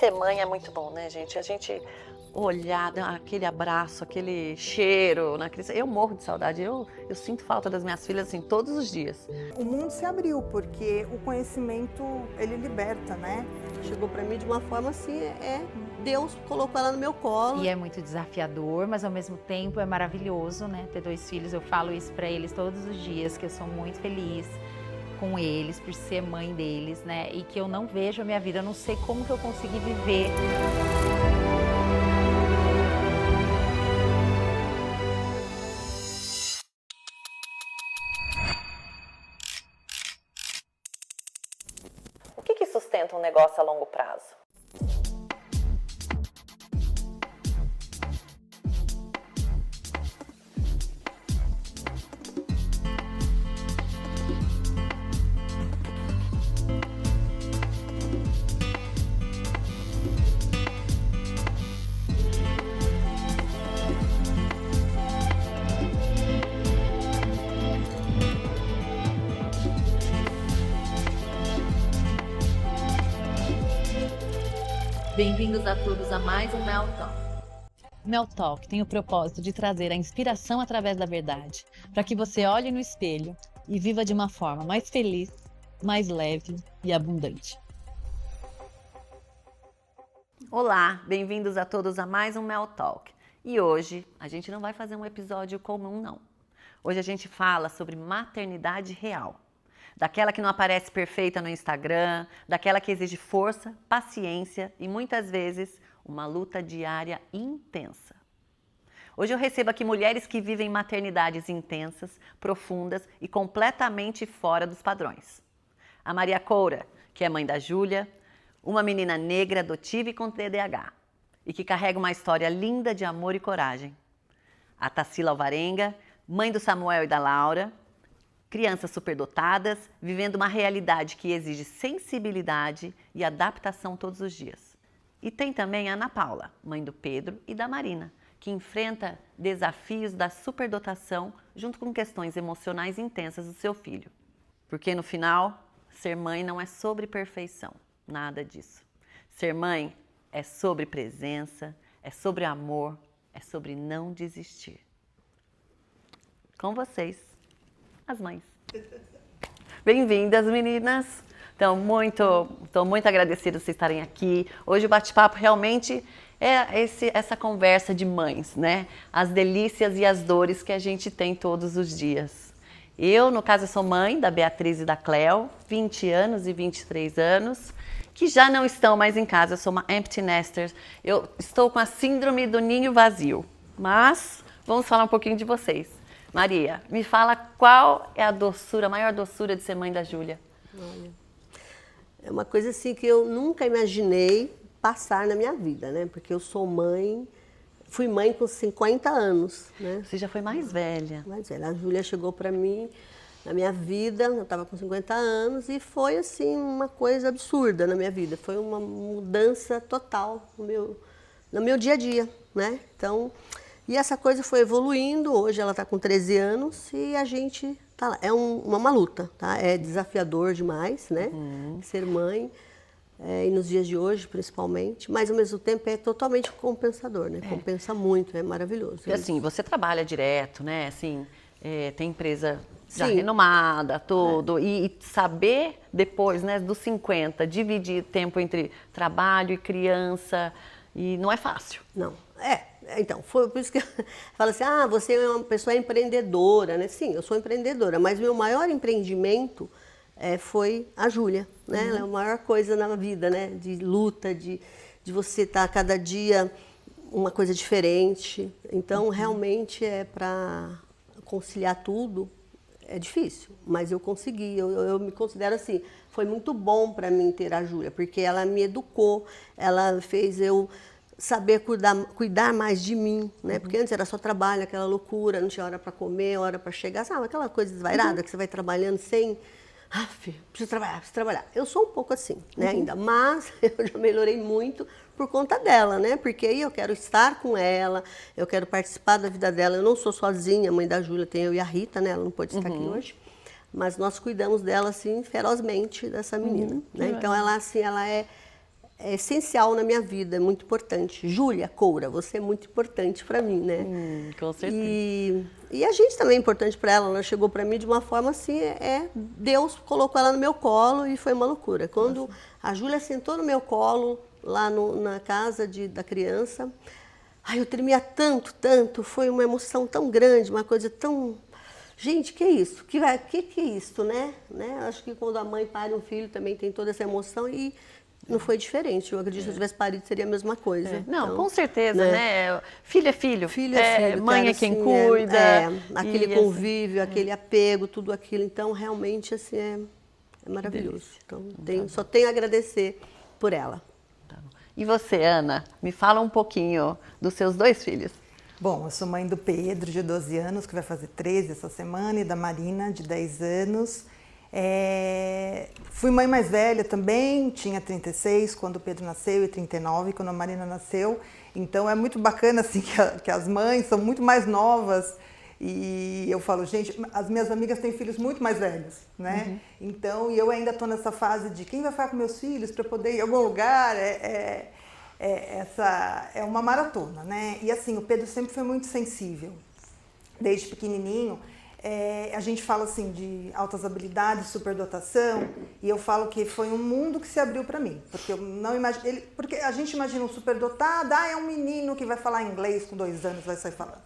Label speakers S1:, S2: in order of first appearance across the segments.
S1: Ser mãe é muito bom, né, gente? A gente olhar, dar aquele abraço, aquele cheiro na criança. Eu morro de saudade. Eu sinto falta das minhas filhas, assim, todos os dias.
S2: O mundo se abriu, porque o conhecimento, ele liberta, né?
S3: Chegou para mim de uma forma assim, Deus colocou ela no meu colo.
S4: E é muito desafiador, mas ao mesmo tempo é maravilhoso, né? Ter 2 filhos, eu falo isso para eles todos os dias, que eu sou muito feliz com eles, por ser mãe deles, né? E que eu não vejo a minha vida, eu não sei como que eu consegui viver.
S1: O que sustenta um negócio a longo prazo?
S5: Bem-vindos a todos a mais um Mel Talk. Mel Talk tem o propósito de trazer a inspiração através da verdade, para que você olhe no espelho e viva de uma forma mais feliz, mais leve e abundante.
S1: Olá, bem-vindos a todos a mais um Mel Talk. E hoje a gente não vai fazer um episódio comum, não. Hoje a gente fala sobre maternidade real. Daquela que não aparece perfeita no Instagram, daquela que exige força, paciência e muitas vezes uma luta diária intensa. Hoje eu recebo aqui mulheres que vivem maternidades intensas, profundas e completamente fora dos padrões. A Maria Coura, que é mãe da Júlia, uma menina negra adotiva e com TDAH, e que carrega uma história linda de amor e coragem. A Tarsila Alvarenga, mãe do Samuel e da Laura, crianças superdotadas, vivendo uma realidade que exige sensibilidade e adaptação todos os dias. E tem também a Ana Paula, mãe do Pedro e da Marina, que enfrenta desafios da superdotação junto com questões emocionais intensas do seu filho. Porque no final, ser mãe não é sobre perfeição, nada disso. Ser mãe é sobre presença, é sobre amor, é sobre não desistir. Com vocês, as mães. Bem-vindas, meninas. Estou muito agradecida por vocês estarem aqui. Hoje o bate-papo realmente é essa conversa de mães, né? As delícias e as dores que a gente tem todos os dias. Eu, no caso, sou mãe da Beatriz e da Cleo, 20 anos e 23 anos, que já não estão mais em casa. Eu sou uma empty nester. Eu estou com a síndrome do ninho vazio. Mas vamos falar um pouquinho de vocês. Maria, me fala qual é a maior doçura de ser mãe da Júlia?
S3: Olha, é uma coisa assim que eu nunca imaginei passar na minha vida, né? Porque eu sou mãe, fui mãe com 50 anos, né?
S1: Você já foi mais velha.
S3: Mais velha. A Júlia chegou para mim na minha vida, eu estava com 50 anos e foi assim uma coisa absurda na minha vida. Foi uma mudança total no meu dia a dia, né? Então, e essa coisa foi evoluindo, hoje ela está com 13 anos e a gente tá lá. É uma luta, tá? É desafiador demais, né? Ser mãe, e nos dias de hoje principalmente, mas ao mesmo tempo é totalmente compensador, né? Compensa muito, é maravilhoso.
S1: E assim, você trabalha direto, né? Assim, tem empresa já
S3: Sim.
S1: renomada, tudo. E saber depois, né, dos 50, dividir tempo entre trabalho e criança, e não é fácil.
S3: Não, então, foi por isso que eu falo assim, você é uma pessoa empreendedora, né? Sim, eu sou empreendedora, mas meu maior empreendimento foi a Júlia, né? Ela é a maior coisa na vida, né? De luta, de você estar cada dia uma coisa diferente. Então, realmente, para conciliar tudo, é difícil, mas eu consegui, eu me considero assim, foi muito bom para mim ter a Júlia, porque ela me educou, ela fez eu saber cuidar mais de mim, né? Porque antes era só trabalho, aquela loucura, não tinha hora para comer, hora para chegar, sabe? Aquela coisa desvairada que você vai trabalhando sem... filho, preciso trabalhar. Eu sou um pouco assim, né, ainda, mas eu já melhorei muito por conta dela, né? Porque aí eu quero estar com ela, eu quero participar da vida dela. Eu não sou sozinha, a mãe da Júlia tem eu e a Rita, né? Ela não pôde estar aqui hoje. Mas nós cuidamos dela, assim, ferozmente, dessa menina, né? Então, ela, assim, ela é é essencial na minha vida, é muito importante. Júlia Coura, você é muito importante para mim, né?
S1: Com certeza.
S3: E a gente também é importante para ela. Ela chegou para mim de uma forma assim, Deus colocou ela no meu colo e foi uma loucura. Quando a Júlia sentou no meu colo, lá na casa da criança, ai, eu tremia tanto, tanto, foi uma emoção tão grande, uma coisa tão... Gente, que é isso? Que é isso, né? Acho que quando a mãe pare um filho também tem toda essa emoção e não foi diferente. Eu acredito que se eu tivesse parido seria a mesma coisa.
S1: Não,
S3: Então,
S1: com certeza, né? Filho é filho.
S3: Filho é filho.
S1: Mãe
S3: cara,
S1: é quem
S3: assim,
S1: cuida.
S3: Aquele
S1: e,
S3: convívio, aquele apego, tudo aquilo. Então, realmente, assim, é maravilhoso. Então, só tenho a agradecer por ela.
S1: E você, Ana, me fala um pouquinho dos seus 2 filhos.
S2: Bom, eu sou mãe do Pedro, de 12 anos, que vai fazer 13 essa semana, e da Marina, de 10 anos. Fui mãe mais velha também, tinha 36 quando o Pedro nasceu e 39 quando a Marina nasceu. Então é muito bacana assim, que as mães são muito mais novas. E eu falo, gente, as minhas amigas têm filhos muito mais velhos, né? Então, e eu ainda estou nessa fase de quem vai ficar com meus filhos para poder ir em algum lugar. Essa é uma maratona, né? E assim, o Pedro sempre foi muito sensível, desde pequenininho. A gente fala assim de altas habilidades, superdotação, e eu falo que foi um mundo que se abriu para mim, porque eu não imagino, porque a gente imagina um superdotado, é um menino que vai falar inglês com 2 anos, vai sair falando.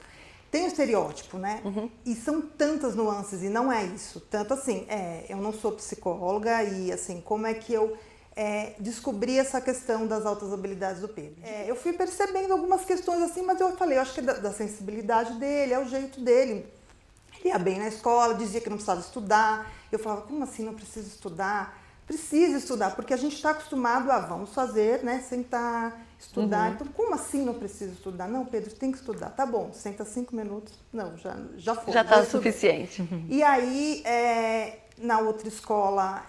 S2: Tem um estereótipo, né? E são tantas nuances, e não é isso. Tanto assim, eu não sou psicóloga, e assim, como é que eu descobri essa questão das altas habilidades do Pedro? Eu fui percebendo algumas questões assim, mas eu falei, eu acho que é da sensibilidade dele, é o jeito dele. Ele ia bem na escola, dizia que não precisava estudar. Eu falava, como assim não preciso estudar? Preciso estudar, porque a gente está acostumado a vamos fazer, né? Sentar, estudar. Então, como assim não preciso estudar? Não, Pedro, tem que estudar. Tá bom, senta 5 minutos. Não, já foi.
S1: Já está o suficiente.
S2: E aí, na outra escola,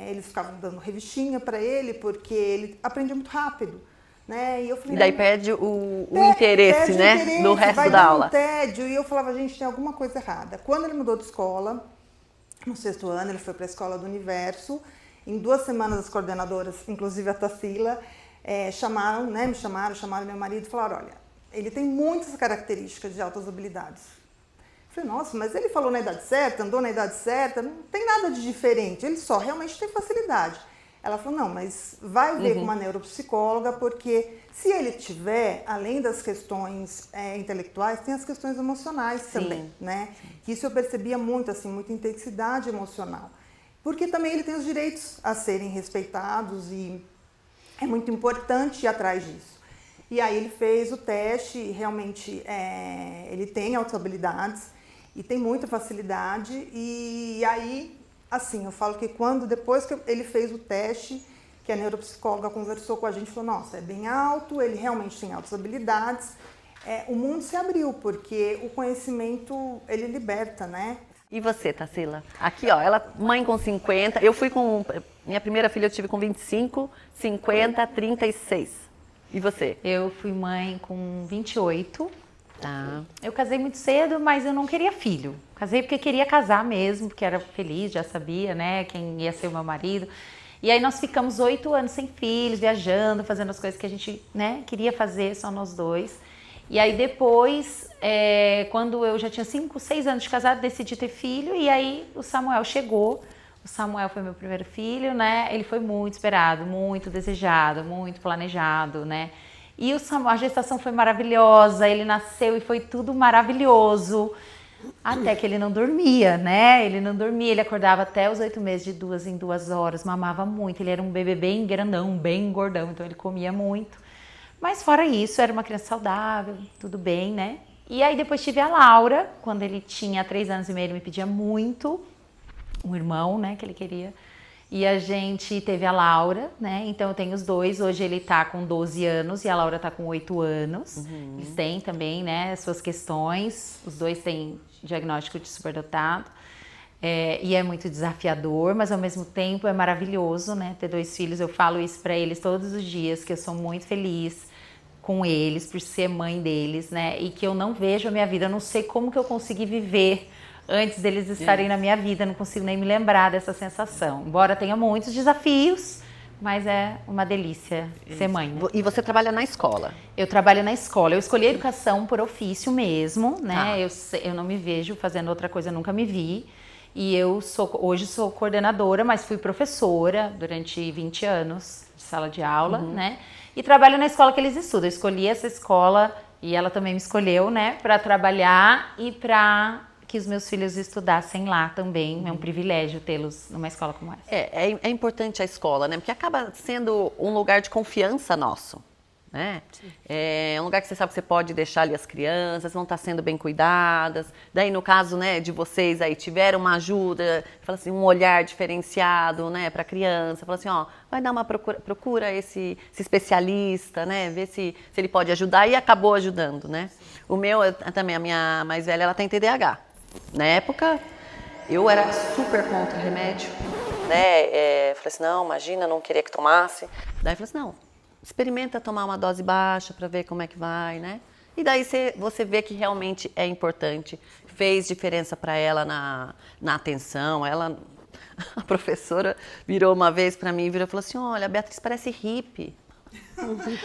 S2: eles ficavam dando revistinha para ele, porque ele aprendia muito rápido. Né? E, eu falei,
S1: E daí perde o interesse, né?
S2: O interesse,
S1: do resto
S2: vai
S1: da
S2: dar
S1: aula.
S2: Um tédio, e eu falava, gente, tem alguma coisa errada. Quando ele mudou de escola, no 6º ano, ele foi para a Escola do Universo. Em 2 semanas, as coordenadoras, inclusive a Tarsila, me chamaram meu marido e falaram, olha, ele tem muitas características de altas habilidades. Eu falei, nossa, mas ele falou na idade certa, andou na idade certa, não tem nada de diferente, ele só realmente tem facilidade. Ela falou, não, mas vai ver com uma neuropsicóloga, porque se ele tiver, além das questões intelectuais, tem as questões emocionais também, né? Isso eu percebia muito, assim, muita intensidade emocional. Porque também ele tem os direitos a serem respeitados e é muito importante ir atrás disso. E aí ele fez o teste e realmente ele tem altas habilidades e tem muita facilidade. E aí... Assim, eu falo que depois que ele fez o teste, que a neuropsicóloga conversou com a gente, falou, nossa, é bem alto, ele realmente tem altas habilidades, o mundo se abriu, porque o conhecimento, ele liberta, né?
S1: E você, Tarsila? Aqui, ó, ela, mãe com 50, eu fui com, minha primeira filha eu tive com 25, 50, 36. E você?
S4: Eu fui mãe com 28.
S1: Tá.
S4: Eu casei muito cedo, mas eu não queria filho. Casei porque queria casar mesmo, porque era feliz, já sabia, né, quem ia ser o meu marido. E aí nós ficamos 8 anos sem filhos, viajando, fazendo as coisas que a gente, né, queria fazer, só nós dois. E aí depois, quando eu já tinha 5, 6 anos de casado, decidi ter filho, e aí o Samuel chegou. O Samuel foi meu primeiro filho, né, ele foi muito esperado, muito desejado, muito planejado, né. E a gestação foi maravilhosa, ele nasceu e foi tudo maravilhoso. Até que ele não dormia, né? Ele acordava até os 8 meses, de 2 em 2 horas, mamava muito. Ele era um bebê bem grandão, bem gordão, então ele comia muito. Mas fora isso, era uma criança saudável, tudo bem, né? E aí depois tive a Laura, quando ele tinha 3 anos e meio, ele me pedia muito, um irmão, né, que ele queria. E a gente teve a Laura, né? Então eu tenho os dois. Hoje ele tá com 12 anos e a Laura tá com 8 anos. Eles têm também, né, suas questões. Os dois têm diagnóstico de superdotado. E é muito desafiador, mas ao mesmo tempo é maravilhoso, né? Ter 2 filhos. Eu falo isso para eles todos os dias, que eu sou muito feliz com eles, por ser mãe deles, né? E que eu não vejo a minha vida, eu não sei como que eu consegui viver antes deles estarem na minha vida, não consigo nem me lembrar dessa sensação. Embora tenha muitos desafios, mas é uma delícia ser mãe. Né?
S1: E você trabalha na escola?
S4: Eu trabalho na escola. Eu escolhi a educação por ofício mesmo, né?
S1: Tá.
S4: Eu não me vejo fazendo outra coisa, nunca me vi. E hoje sou coordenadora, mas fui professora durante 20 anos de sala de aula, né? E trabalho na escola que eles estudam. Eu escolhi essa escola e ela também me escolheu, né? Para trabalhar e para que os meus filhos estudassem lá também. É um privilégio tê-los numa escola como essa.
S1: É importante a escola, né? Porque acaba sendo um lugar de confiança nosso, né? É um lugar que você sabe que você pode deixar ali as crianças, vão estar sendo bem cuidadas. Daí, no caso, né, de vocês aí, tiveram uma ajuda, fala assim, um olhar diferenciado, né, para a criança. Fala assim, ó, vai dar uma procura esse especialista, né, ver se ele pode ajudar, e acabou ajudando, né? O meu, também, a minha mais velha, ela tem TDAH. Na época, eu era super contra remédio, né? Falei assim, não, imagina, não queria que tomasse. Daí eu falei assim, não, experimenta tomar uma dose baixa para ver como é que vai, né? E daí você vê que realmente é importante. Fez diferença para ela na atenção. A professora virou uma vez para mim e falou assim, olha, a Beatriz parece hippie.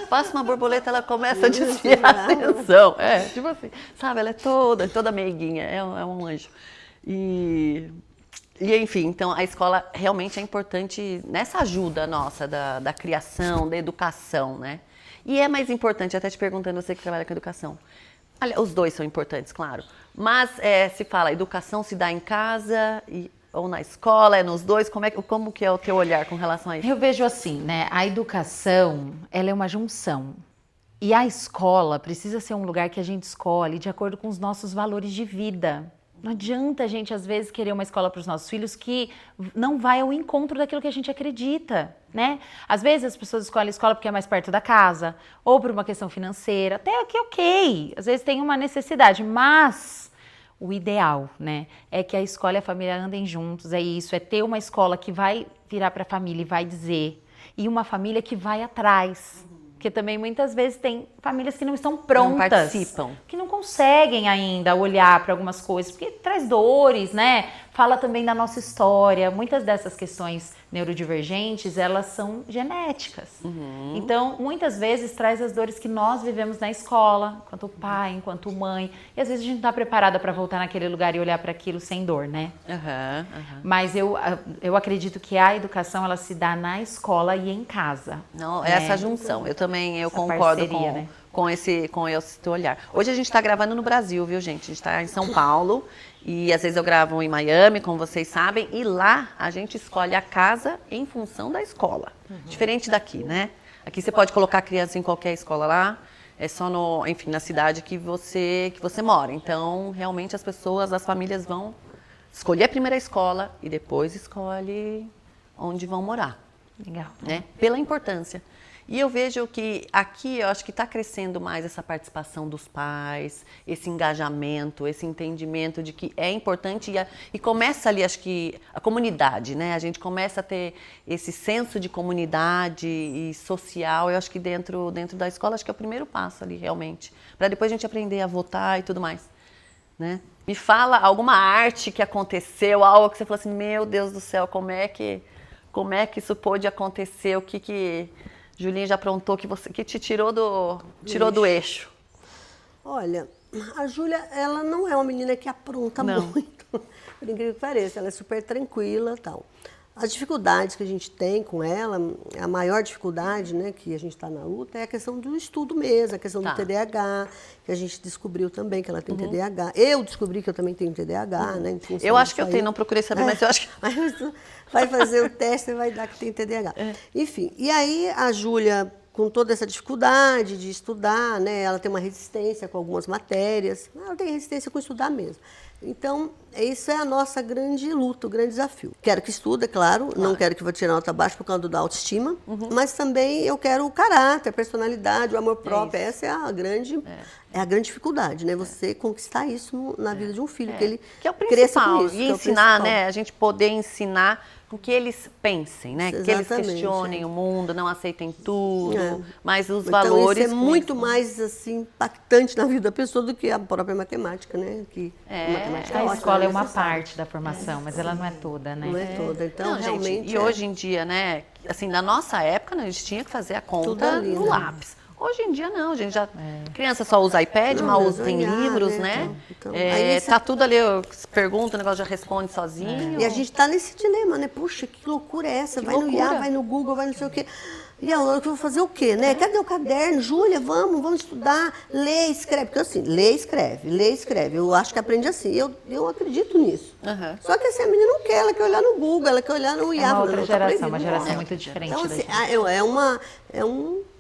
S1: Passa uma borboleta, ela começa a desviar a atenção. Tipo assim, sabe, ela é toda meiguinha, é um anjo. E enfim, então a escola realmente é importante nessa ajuda nossa da criação, da educação, né? E é mais importante, até te perguntando, você que trabalha com educação. Olha, os dois são importantes, claro. Mas se fala, educação se dá em casa ou na escola, é nos dois? Como que é o teu olhar com relação a isso?
S4: Eu vejo assim, né? A educação, ela é uma junção. E a escola precisa ser um lugar que a gente escolhe de acordo com os nossos valores de vida. Não adianta a gente, às vezes, querer uma escola para os nossos filhos que não vai ao encontro daquilo que a gente acredita, né? Às vezes as pessoas escolhem a escola porque é mais perto da casa, ou por uma questão financeira, até que ok. Às vezes tem uma necessidade, mas o ideal, né, é que a escola e a família andem juntos, é isso, é ter uma escola que vai virar para a família e vai dizer, e uma família que vai atrás. Porque também muitas vezes tem famílias que não estão prontas.
S1: Não participam.
S4: Que não conseguem ainda olhar para algumas coisas, porque traz dores, né? Fala também da nossa história. Muitas dessas questões neurodivergentes, elas são genéticas. Então, muitas vezes traz as dores que nós vivemos na escola, enquanto pai, enquanto mãe. E às vezes a gente não está preparada para voltar naquele lugar e olhar para aquilo sem dor, né? Mas eu acredito que a educação, ela se dá na escola e em casa.
S1: Não,
S4: né?
S1: essa junção. Eu também
S4: Essa
S1: concordo
S4: parceria, né?
S1: com esse teu olhar. Hoje a gente está gravando no Brasil, viu, gente? A gente está em São Paulo e às vezes eu gravo em Miami, como vocês sabem, e lá a gente escolhe a casa em função da escola. Diferente daqui, né? Aqui você pode colocar a criança em qualquer escola lá, é só na cidade que você mora. Então, realmente as famílias vão escolher a primeira escola e depois escolhe onde vão morar.
S4: Legal.
S1: Né? Pela importância. E eu vejo que aqui, eu acho que está crescendo mais essa participação dos pais, esse engajamento, esse entendimento de que é importante e começa ali, acho que, a comunidade, né? A gente começa a ter esse senso de comunidade e social, eu acho que dentro da escola, acho que é o primeiro passo ali, realmente, para depois a gente aprender a votar e tudo mais, né? Me fala alguma arte que aconteceu, algo que você falou assim, meu Deus do céu, como é que isso pôde acontecer, o que Julinha já aprontou que te tirou do eixo?
S3: Olha, a Júlia, ela não é uma menina que apronta muito, por incrível que pareça, ela é super tranquila e tal. As dificuldades que a gente tem com ela, a maior dificuldade, né, que a gente está na luta é a questão do estudo mesmo, a questão do TDAH, que a gente descobriu também que ela tem TDAH. Eu descobri que eu também tenho TDAH, né?
S1: Eu acho que eu tenho, não procurei saber, mas eu acho que...
S3: Mas vai fazer o teste e vai dar que tem TDAH. Enfim, e aí a Júlia, com toda essa dificuldade de estudar, né, ela tem uma resistência com algumas matérias, ela tem resistência com estudar mesmo. Então, isso é a nossa grande luta, o grande desafio. Quero que estude, claro, não quero que vá tirar nota baixa por causa da autoestima, mas também eu quero o caráter, a personalidade, o amor próprio. Essa é a grande dificuldade, né? Você conquistar isso na vida de um filho, que ele
S1: que é o
S3: cresça
S1: principal,
S3: com isso.
S1: e ensinar, né? A gente poder ensinar com que eles pensem, né? Que eles
S3: Exatamente,
S1: questionem o mundo, não aceitem tudo,
S3: É.
S1: mas os
S3: Então,
S1: valores...
S3: isso é muito mais assim, impactante na vida da pessoa do que a própria matemática, né? Que a matemática
S4: A
S3: ótima,
S4: escola é uma
S3: necessária.
S4: parte da formação, mas ela não é toda, né?
S3: Não é toda. Então,
S1: Não, gente,
S3: realmente.
S1: e hoje em dia, né? Assim, na nossa época, né, a gente tinha que fazer a
S3: Tudo
S1: conta
S3: ali,
S1: no
S3: né?
S1: lápis. Hoje em dia não, gente já criança só usa iPad,
S3: Não,
S1: mal
S3: mas
S1: usa, tem
S3: olhar,
S1: livros,
S3: né?
S1: né?
S3: Então,
S1: É,
S3: aí você-
S1: tá tudo ali, pergunta, o negócio já responde sozinho.
S3: E a gente está nesse dilema, né? Puxa, que loucura é essa? Vai no
S1: loucura.
S3: IA, vai no Google, vai não sei o quê. E agora eu vou fazer o quê, né? Cadê o caderno? Júlia, vamos estudar, lê, escreve. Porque assim, lê, escreve. Eu acho que aprende assim. Eu acredito nisso.
S1: Aham.
S3: Só que assim, a menina não quer, ela quer olhar no Google, ela quer olhar no IA.
S4: É uma
S3: Não,
S4: outra
S3: tá
S4: geração,
S3: proibido,
S4: uma
S3: não
S4: geração
S3: pode.
S4: muito diferente
S3: Então,
S4: da
S3: assim,
S4: gente.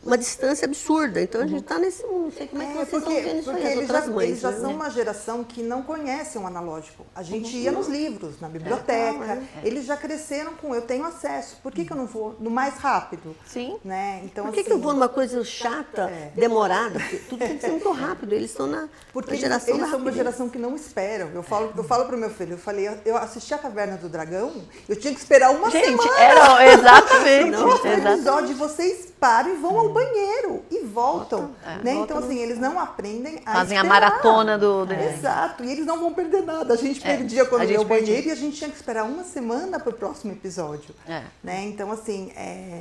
S3: uma distância absurda. Então a gente está nesse mundo. Não sei como é que vocês estão vendo isso aí, as outras mães.
S2: eles já
S3: né?
S2: são uma geração que não conhecem o analógico. A gente ia nos livros, na biblioteca, eles já cresceram com eu tenho acesso. Por que eu não vou no mais rápido?
S1: Sim.
S2: Né? Então,
S3: Por que,
S2: assim,
S3: que eu vou numa coisa chata, demorada? Porque tudo tem que ser muito rápido. Eles estão na
S2: Porque
S3: na
S2: eles
S3: geração da
S2: são uma
S3: rapidez.
S2: geração que não esperam. Eu falo para o meu filho, eu assisti a Caverna do Dragão, eu tinha que esperar uma
S1: Gente,
S2: semana.
S1: era exatamente.
S2: No próximo
S1: exatamente.
S2: episódio, vocês param e vão ao banheiro e voltam. Né?
S1: voltam
S2: Então, assim, eles não aprendem a
S1: Fazem a
S2: esperar.
S1: maratona do...
S2: Exato, e eles não vão perder nada. A gente perdia quando
S1: a
S2: ia
S1: gente
S2: ao banheiro
S1: perdia.
S2: e a gente tinha que esperar uma semana para o próximo episódio.
S1: É.
S2: Né? Então, assim,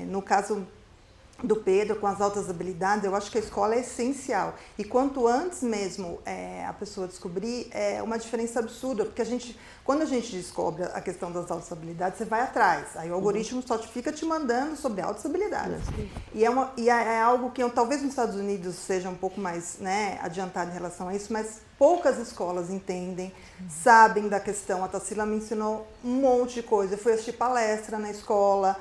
S2: no caso do Pedro, com as altas habilidades, eu acho que a escola é essencial. E quanto antes mesmo a pessoa descobrir, é uma diferença absurda, porque quando a gente descobre a questão das altas habilidades, você vai atrás. Aí o algoritmo só fica te mandando sobre altas habilidades. E é algo que talvez nos Estados Unidos seja um pouco mais, né, adiantado em relação a isso, mas poucas escolas entendem, sabem da questão. A Tarsila me ensinou um monte de coisa. Eu fui assistir palestra na escola,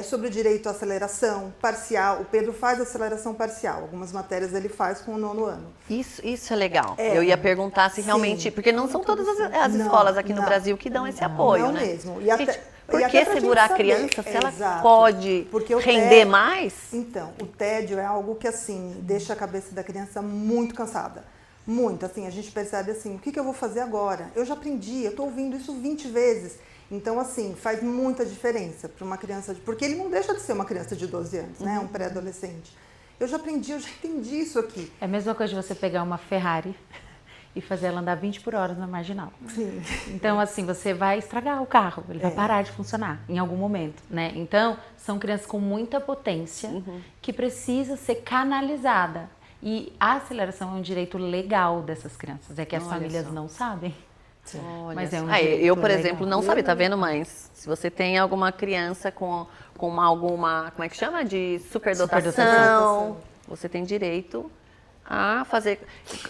S2: sobre o direito à aceleração parcial. O Pedro faz aceleração parcial. Algumas matérias ele faz com o 9º ano.
S1: Isso é legal. Eu ia perguntar se realmente...
S2: Sim.
S1: Porque não são todas as
S2: Não,
S1: escolas aqui no
S2: não.
S1: Brasil que dão esse apoio,
S2: Não
S1: né?
S2: mesmo.
S1: Gente, por
S2: e
S1: que
S2: até pra
S1: segurar a
S2: gente
S1: criança
S2: saber.
S1: se ela
S2: Exato.
S1: pode
S2: Porque o
S1: render
S2: tédio-
S1: mais?
S2: Então, o tédio é algo que, assim, deixa a cabeça da criança muito cansada. Muito, assim, a gente percebe assim, o que eu vou fazer agora? Eu já aprendi, eu estou ouvindo isso 20 vezes. Então, assim, faz muita diferença para uma criança, porque ele não deixa de ser uma criança de 12 anos, né? Um pré-adolescente. Eu já aprendi, eu já entendi isso aqui.
S4: É a mesma coisa de você pegar uma Ferrari e fazer ela andar 20 por hora na marginal.
S2: Sim.
S4: Então, assim, você vai estragar o carro, ele vai parar de funcionar em algum momento, né? Então, são crianças com muita potência que precisa ser canalizada. E a aceleração é um direito legal dessas crianças, é que as
S1: Olha
S4: famílias
S1: só.
S4: não sabem.
S1: Olha
S4: Mas é um
S1: só.
S4: direito
S1: Eu, por
S4: legal.
S1: exemplo, não sabia, tá vendo, mães? Se você tem alguma criança com alguma, como é que chama? De superdotação,
S2: Superdotação.
S1: você tem direito a fazer...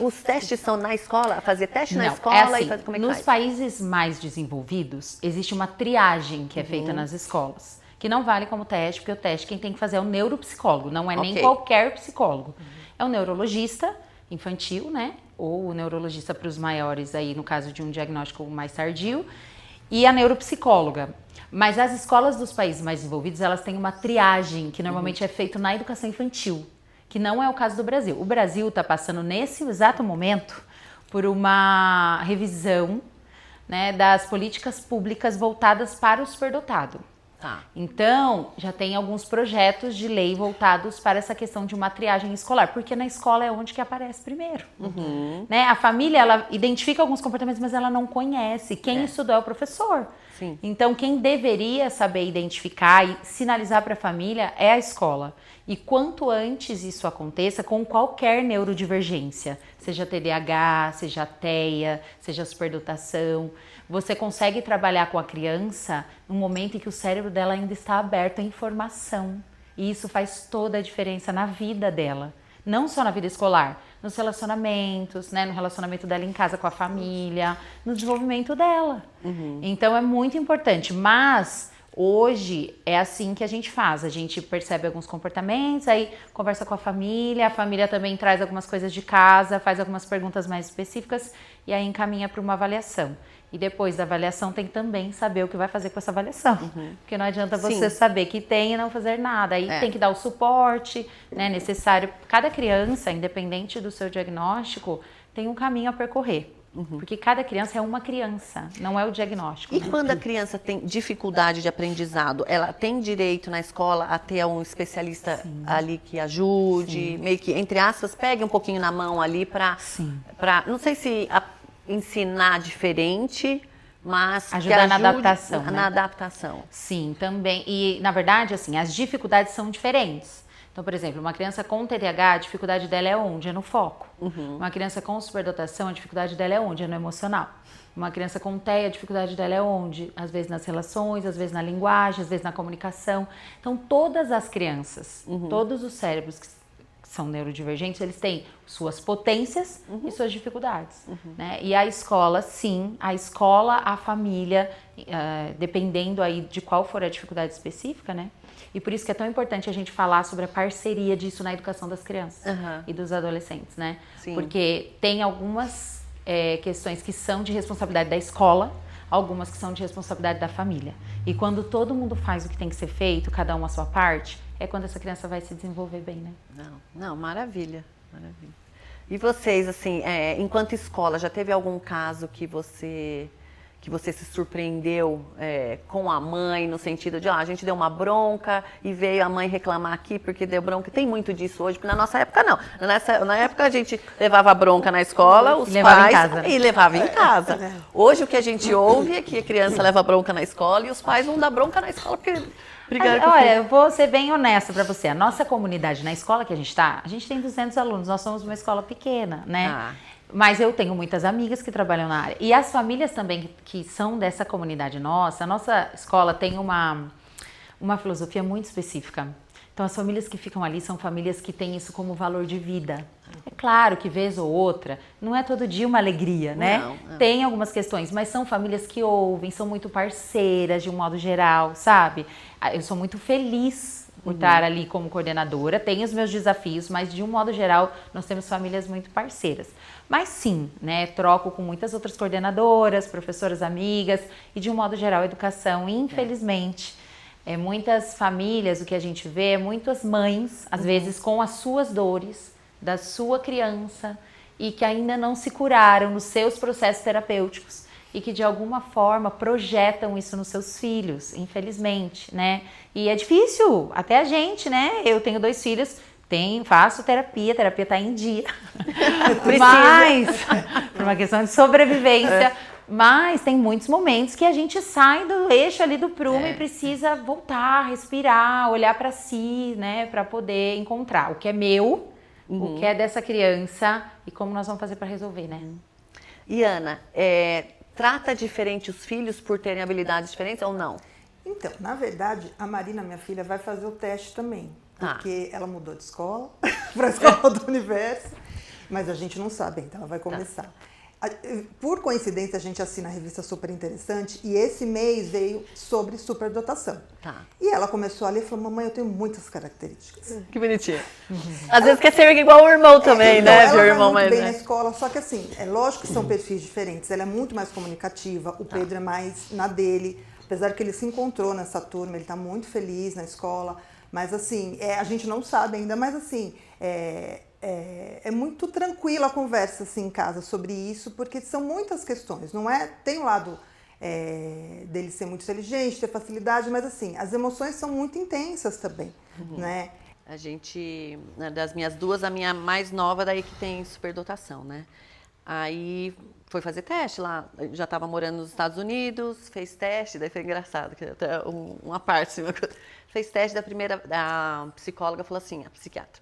S1: Os testes são na escola? Fazer teste na
S4: Não,
S1: escola
S4: é assim,
S1: e fazer, como é que
S4: nos
S1: faz?
S4: países mais desenvolvidos, existe uma triagem que é feita nas escolas, que não vale como teste, porque o teste quem tem que fazer é o neuropsicólogo, não é nem
S1: Ok.
S4: qualquer psicólogo. É o neurologista infantil, né? Ou o neurologista para os maiores, aí no caso de um diagnóstico mais tardio, e a neuropsicóloga. Mas as escolas dos países mais desenvolvidos, elas têm uma triagem, que normalmente é feita na educação infantil, que não é o caso do Brasil. O Brasil está passando, nesse exato momento, por uma revisão, né, das políticas públicas voltadas para o superdotado.
S1: Tá.
S4: Então, já tem alguns projetos de lei voltados para essa questão de uma triagem escolar, porque na escola é onde que aparece primeiro. Né? A família, ela identifica alguns comportamentos, mas ela não conhece. Quem estudou é o professor.
S1: Sim.
S4: Então, quem deveria saber identificar e sinalizar para a família é a escola. E quanto antes isso aconteça, com qualquer neurodivergência, seja TDAH, seja TEA, seja superdotação, você consegue trabalhar com a criança no momento em que o cérebro dela ainda está aberto à informação. E isso faz toda a diferença na vida dela. Não só na vida escolar, nos relacionamentos, né? No relacionamento dela em casa com a família, no desenvolvimento dela. Então é muito importante, mas hoje é assim que a gente faz. A gente percebe alguns comportamentos, aí conversa com a família também traz algumas coisas de casa, faz algumas perguntas mais específicas e aí encaminha para uma avaliação. E depois da avaliação tem que também saber o que vai fazer com essa avaliação. Porque não adianta você
S1: Sim.
S4: saber que tem e não fazer nada. Aí tem que dar o suporte, né, necessário. Cada criança, independente do seu diagnóstico, tem um caminho a percorrer. Porque cada criança é uma criança, não é o diagnóstico.
S1: E
S4: né?
S1: quando a criança tem dificuldade de aprendizado, ela tem direito na escola a ter um especialista ali que ajude, meio que, entre aspas, pegue um pouquinho na mão ali para, não sei se ensinar diferente, mas que
S4: Ajudar na
S1: ajude
S4: adaptação,
S1: Na
S4: né?
S1: adaptação.
S4: Sim, também. E, na verdade, assim, as dificuldades são diferentes. Então, por exemplo, uma criança com TDAH, a dificuldade dela é onde? É no foco. Uma criança com superdotação, a dificuldade dela é onde? É no emocional. Uma criança com TEA, a dificuldade dela é onde? Às vezes nas relações, às vezes na linguagem, às vezes na comunicação. Então, todas as crianças, todos os cérebros que são neurodivergentes, eles têm suas potências e suas dificuldades. Né? E a escola, sim, a família, dependendo aí de qual for a dificuldade específica, né? E por isso que é tão importante a gente falar sobre a parceria disso na educação das crianças e dos adolescentes, né?
S1: Sim.
S4: Porque tem algumas questões que são de responsabilidade da escola, algumas que são de responsabilidade da família. E quando todo mundo faz o que tem que ser feito, cada um a sua parte, é quando essa criança vai se desenvolver bem, né?
S1: Não, maravilha, maravilha. E vocês, assim, enquanto escola, já teve algum caso que você se surpreendeu com a mãe, no sentido de, a gente deu uma bronca e veio a mãe reclamar aqui porque deu bronca? Tem muito disso hoje, porque na nossa época não. Na época a gente levava bronca na escola, os
S4: levava
S1: pais...
S4: em casa.
S1: E levava em casa. Hoje o que a gente ouve é que a criança leva bronca na escola e os pais não dão bronca na escola porque brigaram com o filho.
S4: Olha, eu vou ser bem honesta pra você. A nossa comunidade na escola que a gente tem 200 alunos, nós somos uma escola pequena, né? Mas eu tenho muitas amigas que trabalham na área. E as famílias também que são dessa comunidade nossa, a nossa escola tem uma filosofia muito específica. Então, as famílias que ficam ali são famílias que têm isso como valor de vida. É claro que vez ou outra, não é todo dia uma alegria, né?
S1: Não.
S4: Tem algumas questões, mas são famílias que ouvem, são muito parceiras de um modo geral, sabe? Eu sou muito feliz por estar ali como coordenadora, tenho os meus desafios, mas de um modo geral, nós temos famílias muito parceiras. Mas sim, né, troco com muitas outras coordenadoras, professoras amigas e de um modo geral, educação, infelizmente, muitas famílias, o que a gente vê é muitas mães, às vezes com as suas dores, da sua criança e que ainda não se curaram nos seus processos terapêuticos e que de alguma forma projetam isso nos seus filhos, infelizmente, né? E é difícil, até a gente, né? Eu tenho 2 filhos, faço terapia tá em dia. Mas, por uma questão de sobrevivência, mas tem muitos momentos que a gente sai do eixo ali do prumo e precisa voltar, respirar, olhar para si, né? Para poder encontrar o que é meu, o que é dessa criança e como nós vamos fazer para resolver, né?
S1: E Ana, trata diferente os filhos por terem habilidades diferentes ou não?
S2: Então, na verdade, a Marina, minha filha, vai fazer o teste também. Porque ela mudou de escola para a escola do universo. Mas a gente não sabe ainda, ela vai começar. Por coincidência, a gente assina a revista Super Interessante e esse mês veio sobre superdotação. E ela começou a ler e falou, mamãe, eu tenho muitas características.
S1: Que bonitinha. Às vezes quer ser igual o irmão também, né?
S2: Ela
S1: Meu irmão
S2: vai muito bem
S1: mais,
S2: na escola, só que assim, é lógico que são perfis diferentes. Ela é muito mais comunicativa, o Pedro é mais na dele. Apesar que ele se encontrou nessa turma, ele está muito feliz na escola. Mas assim, a gente não sabe ainda, mas assim, é muito tranquila a conversa assim, em casa sobre isso, porque são muitas questões, não é? Tem o lado dele ser muito inteligente, ter facilidade, mas assim, as emoções são muito intensas também, né?
S1: A gente, das minhas 2, a minha mais nova daí que tem superdotação, né? Aí foi fazer teste lá, já estava morando nos Estados Unidos, fez teste, daí foi engraçado, que até uma parte, fez teste a psicóloga falou assim, a psiquiatra,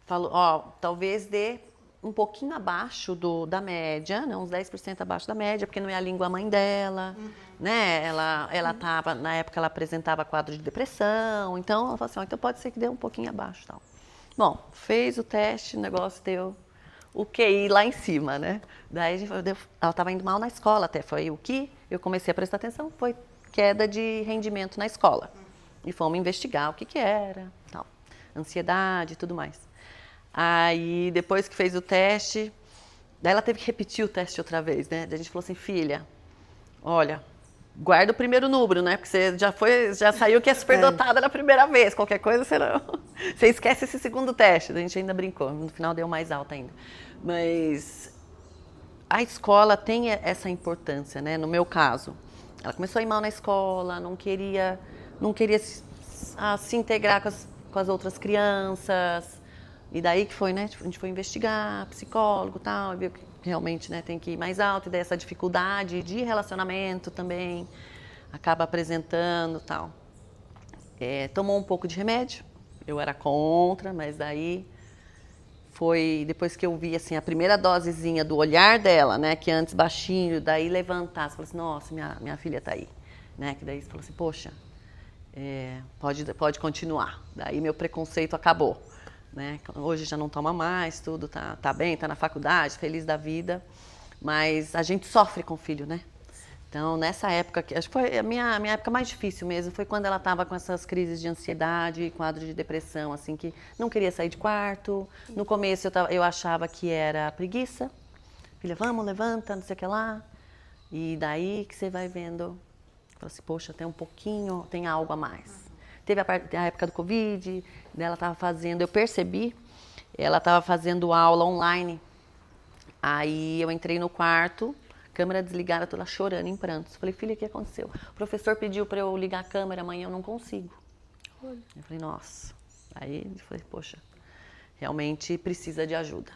S1: falou, talvez dê um pouquinho abaixo da média, né, uns 10% abaixo da média, porque não é a língua mãe dela, né, ela tava, na época ela apresentava quadro de depressão, então ela falou assim, então pode ser que dê um pouquinho abaixo, tal. Bom, fez o teste, o negócio deu o QI lá em cima, né? Daí ela estava indo mal na escola até, foi o que eu comecei a prestar atenção, foi queda de rendimento na escola. E fomos investigar o que era, tal, ansiedade e tudo mais. Aí, depois que fez o teste, daí ela teve que repetir o teste outra vez, né? Daí a gente falou assim, filha, olha, guarda o primeiro número, né? Porque você já saiu que é superdotada na primeira vez, qualquer coisa você esquece esse segundo teste. A gente ainda brincou, no final deu mais alta ainda. Mas a escola tem essa importância, né? No meu caso, ela começou a ir mal na escola, não queria se integrar com as outras crianças. E daí que foi, né? A gente foi investigar, psicólogo e tal, e viu que realmente, né, tem que ir mais alto, e daí essa dificuldade de relacionamento também acaba apresentando e tal. Tomou um pouco de remédio, eu era contra, mas daí foi depois que eu vi assim, a primeira dosezinha do olhar dela, né, que antes baixinho, daí levantar, você falou assim, nossa, minha filha tá aí, né, que daí você falou assim, poxa, pode continuar, daí meu preconceito acabou, né, hoje já não toma mais, tudo tá bem, tá na faculdade, feliz da vida, mas a gente sofre com o filho, né? Então, nessa época, acho que foi a minha época mais difícil mesmo, foi quando ela estava com essas crises de ansiedade, quadro de depressão, assim, que não queria sair de quarto. No começo eu achava que era preguiça. Filha, vamos, levanta, não sei o que lá. E daí que você vai vendo, fala assim, poxa, tem um pouquinho, tem algo a mais. Teve a época do Covid, ela estava fazendo, eu percebi, ela estava fazendo aula online. Aí eu entrei no quarto, câmera desligada, toda chorando, em prantos. Falei, filha, o que aconteceu? O professor pediu para eu ligar a câmera, amanhã eu não consigo. Eu falei, nossa. Aí eu falei, poxa, realmente precisa de ajuda.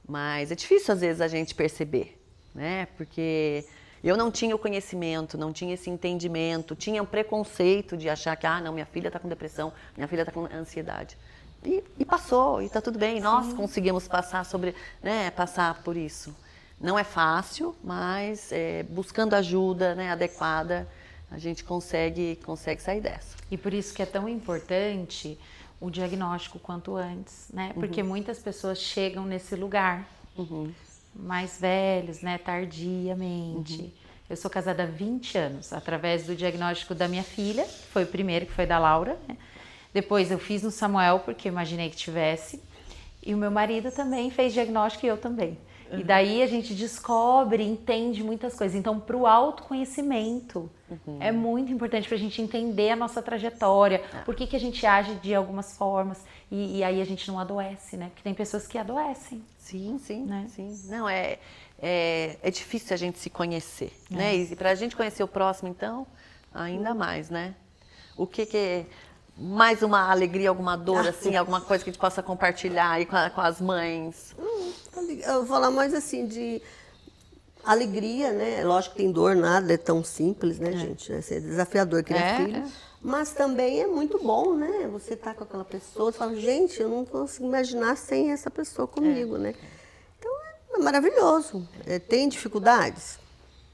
S1: Mas é difícil às vezes a gente perceber, né? Porque eu não tinha o conhecimento, não tinha esse entendimento, tinha um preconceito de achar que, não, minha filha está com depressão, minha filha está com ansiedade. E passou, e está tudo bem, nós conseguimos passar passar por isso. Não é fácil, mas buscando ajuda, né, adequada, a gente consegue sair dessa.
S4: E por isso que é tão importante o diagnóstico quanto antes, né? Porque muitas pessoas chegam nesse lugar mais velhos, né, tardiamente. Eu sou casada há 20 anos, através do diagnóstico da minha filha, que foi o primeiro, que foi da Laura, né? Depois eu fiz no Samuel, porque eu imaginei que tivesse. E o meu marido também fez diagnóstico e eu também. E daí a gente descobre, entende muitas coisas. Então, para o autoconhecimento, é muito importante para a gente entender a nossa trajetória, por que a gente age de algumas formas, e aí a gente não adoece, né? Porque tem pessoas que adoecem.
S1: Sim,
S4: né?
S1: sim. Não, é difícil a gente se conhecer, né? E para a gente conhecer o próximo, então, ainda mais, né? O que mais uma alegria, alguma dor, assim, alguma coisa que a gente possa compartilhar aí com as mães?
S3: Eu vou falar mais assim de alegria, né? Lógico que tem dor, nada é tão simples, né, gente? É desafiador criar filho. Mas também é muito bom, né? Você tá com aquela pessoa, você fala, gente, eu não consigo imaginar sem essa pessoa comigo, né? Então é maravilhoso. Tem dificuldades?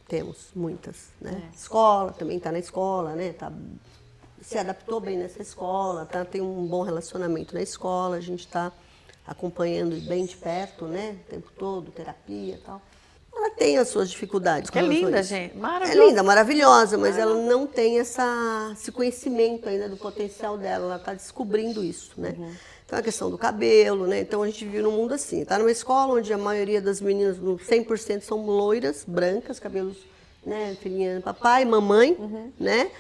S3: Temos, muitas, né? Escola, também tá na escola, né? Se adaptou bem nessa escola, tem um bom relacionamento na escola, a gente está acompanhando bem de perto, né, o tempo todo, terapia e tal. Ela tem as suas dificuldades.
S1: É linda, gente, maravilhosa.
S3: É linda, maravilhosa, mas ela não tem esse conhecimento ainda do potencial dela, ela está descobrindo isso, né. Então a questão do cabelo, né, então a gente vive num mundo assim, está numa escola onde a maioria das meninas, 100% são loiras, brancas, cabelos, né, filhinha, papai, mamãe, né,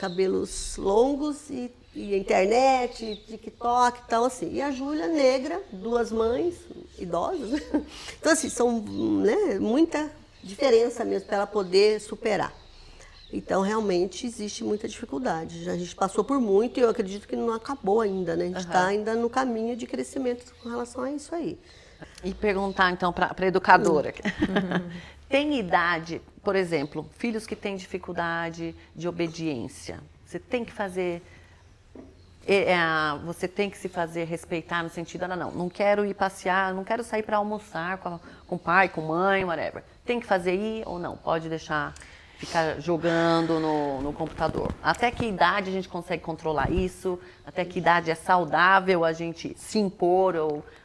S3: cabelos longos e internet, TikTok e tal, assim. E a Júlia, negra, 2 mães, idosas, né? Então, assim, são, né, muita diferença mesmo para ela poder superar. Então, realmente, existe muita dificuldade. A gente passou por muito e eu acredito que não acabou ainda, né? A gente está ainda no caminho de crescimento com relação a isso aí.
S1: E perguntar, então, para a educadora. Tem idade, por exemplo, filhos que têm dificuldade de obediência. Você tem que fazer... você tem que se fazer respeitar no sentido, não quero ir passear, não quero sair para almoçar com pai, com mãe, whatever. Tem que fazer ir ou não? Pode deixar ficar jogando no computador. Até que idade a gente consegue controlar isso? Até que idade é saudável a gente se impor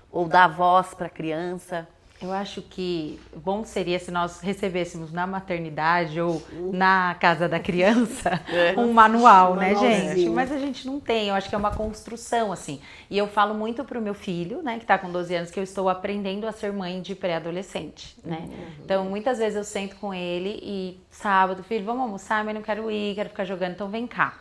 S1: ou dar voz para a criança?
S4: Eu acho que bom seria se nós recebêssemos na maternidade ou na casa da criança um manual, né, gente? Mas a gente não tem, eu acho que é uma construção, assim. E eu falo muito pro meu filho, né, que tá com 12 anos, que eu estou aprendendo a ser mãe de pré-adolescente, né? Então, muitas vezes eu sento com ele e sábado, filho, vamos almoçar, mas não quero ir, quero ficar jogando, então vem cá.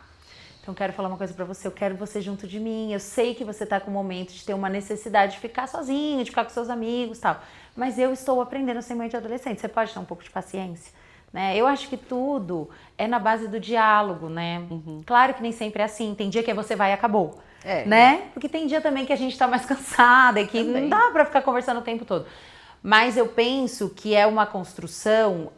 S4: Então, quero falar uma coisa pra você, eu quero você junto de mim, eu sei que você tá com um momento de ter uma necessidade de ficar sozinho, de ficar com seus amigos e tal, mas eu estou aprendendo a ser mãe de adolescente, você pode ter um pouco de paciência, né? Eu acho que tudo é na base do diálogo, né? Claro que nem sempre é assim, tem dia que você vai e acabou, né? Porque tem dia também que a gente tá mais cansada e que não dá pra ficar conversando o tempo todo. Mas eu penso que é uma construção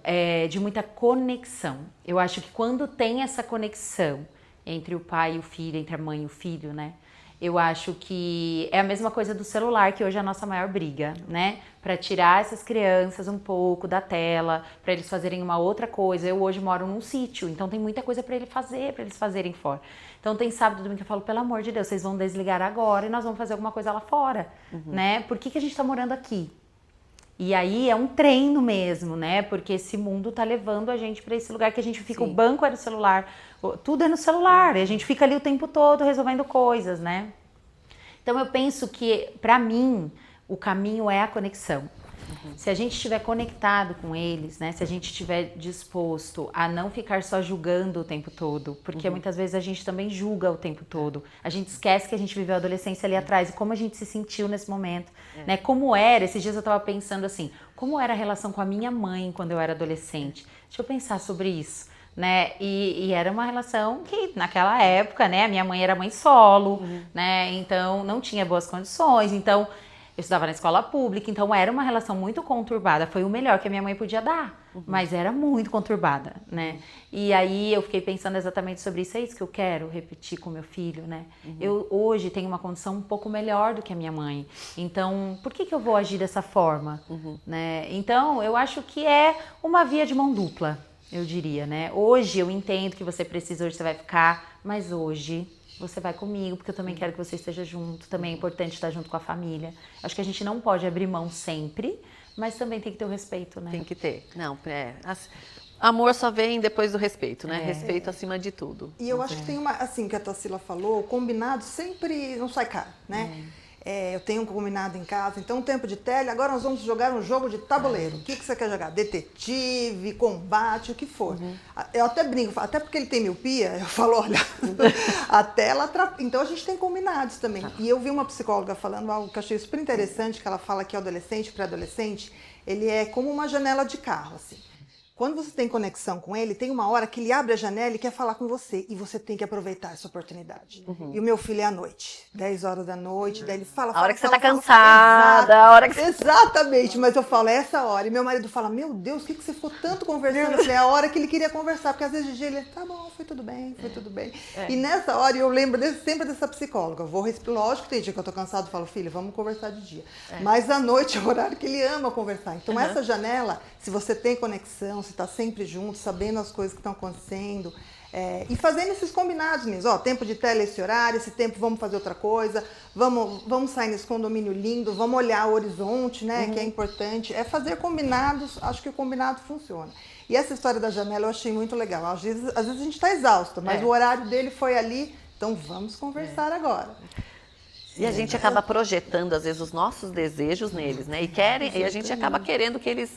S4: de muita conexão. Eu acho que quando tem essa conexão entre o pai e o filho, entre a mãe e o filho, né? Eu acho que é a mesma coisa do celular, que hoje é a nossa maior briga, né? Para tirar essas crianças um pouco da tela, para eles fazerem uma outra coisa. Eu hoje moro num sítio, então tem muita coisa para eles fazerem fora. Então tem sábado e domingo que eu falo, pelo amor de Deus, vocês vão desligar agora e nós vamos fazer alguma coisa lá fora, né? Por que a gente tá morando aqui? E aí é um treino mesmo, né? Porque esse mundo tá levando a gente para esse lugar que a gente fica, o banco é no celular, tudo é no celular, e a gente fica ali o tempo todo resolvendo coisas, né? Então eu penso que, para mim, o caminho é a conexão. Se a gente estiver conectado com eles, né? Se a gente estiver disposto a não ficar só julgando o tempo todo, porque muitas vezes a gente também julga o tempo todo. A gente esquece que a gente viveu a adolescência ali atrás e como a gente se sentiu nesse momento, né? Como era, esses dias eu tava pensando assim, como era a relação com a minha mãe quando eu era adolescente? Deixa eu pensar sobre isso, né? E era uma relação que naquela época, né? A minha mãe era mãe solo, né? Então não tinha boas condições, então eu estudava na escola pública, então era uma relação muito conturbada. Foi o melhor que a minha mãe podia dar, mas era muito conturbada, né? E aí eu fiquei pensando exatamente sobre isso. É isso que eu quero repetir com meu filho, né? Eu hoje tenho uma condição um pouco melhor do que a minha mãe. Então, por que eu vou agir dessa forma, né? Então, eu acho que é uma via de mão dupla, eu diria, né? Hoje eu entendo que você precisa, hoje você vai ficar, mas hoje você vai comigo, porque eu também quero que você esteja junto, também é importante estar junto com a família. Acho que a gente não pode abrir mão sempre, mas também tem que ter o respeito, né?
S1: Tem que ter. Não, amor só vem depois do respeito, né? Respeito acima de tudo.
S2: E eu acho que tem uma, assim, que a Tarsila falou, o combinado sempre não sai caro, né? Eu tenho um combinado em casa, então um tempo de tele, agora nós vamos jogar um jogo de tabuleiro. O que você quer jogar? Detetive, combate, o que for. Eu até brinco, até porque ele tem miopia, eu falo, olha, a tela atrapalha. Então a gente tem combinados também. E eu vi uma psicóloga falando algo que eu achei super interessante, que ela fala que o adolescente, pré-adolescente, ele é como uma janela de carro, assim. Quando você tem conexão com ele, tem uma hora que ele abre a janela e quer falar com você. E você tem que aproveitar essa oportunidade. E o meu filho é à noite, 10 horas da noite, daí ele fala...
S1: A hora que você
S2: fala,
S1: tá cansada, a hora que você...
S2: Exatamente, mas eu falo, é essa hora. E meu marido fala, meu Deus, o que você ficou tanto conversando? Eu falei, é a hora que ele queria conversar, porque às vezes ele, tá bom, foi tudo bem, foi tudo bem. E nessa hora eu lembro sempre dessa psicóloga. Lógico que tem dia que eu tô cansado e falo, filho, vamos conversar de dia. Mas à noite é o horário que ele ama conversar. Então essa janela, se você tem conexão, você tá sempre junto, sabendo as coisas que estão acontecendo, e fazendo esses combinados mesmo. Ó, tempo de tela esse horário, esse tempo vamos fazer outra coisa, vamos sair nesse condomínio lindo, vamos olhar o horizonte, né, que é importante. É fazer combinados, acho que o combinado funciona. E essa história da janela eu achei muito legal. Às vezes a gente está exausto, mas o horário dele foi ali, então vamos conversar agora.
S1: E a gente acaba projetando, às vezes, os nossos desejos neles, né? E a gente acaba querendo que eles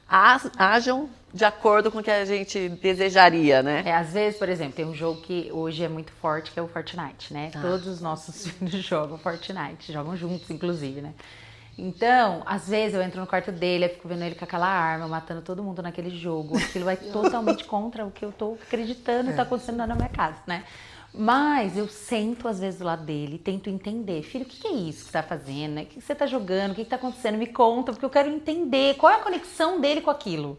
S1: ajam de acordo com o que a gente desejaria, né?
S4: Às vezes, por exemplo, tem um jogo que hoje é muito forte, que é o Fortnite, né? Todos os nossos filhos jogam Fortnite, jogam juntos, inclusive, né? Então, às vezes eu entro no quarto dele, eu fico vendo ele com aquela arma, matando todo mundo naquele jogo. Aquilo vai totalmente contra o que eu tô acreditando que tá acontecendo na minha casa, né? Mas eu sento às vezes do lado dele e tento entender. Filho, o que é isso que você tá fazendo? O que você tá jogando? O que tá acontecendo? Me conta, porque eu quero entender qual é a conexão dele com aquilo,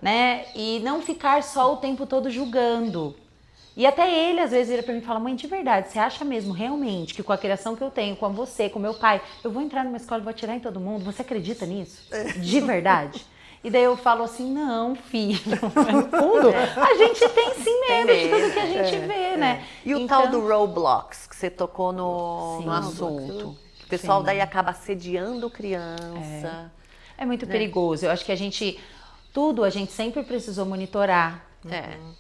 S4: né? E não ficar só o tempo todo julgando. E até ele às vezes vira pra mim e fala, mãe, de verdade, você acha mesmo realmente que com a criação que eu tenho, com você, com meu pai, eu vou entrar numa escola e vou atirar em todo mundo? Você acredita nisso? De verdade? E daí eu falo assim, não, filho, no fundo, a gente tem sim medo de tudo que a gente vê, né?
S1: E o tal do Roblox, que você tocou no assunto. O pessoal daí acaba assediando criança.
S4: É muito perigoso. Eu acho que a gente sempre precisou monitorar.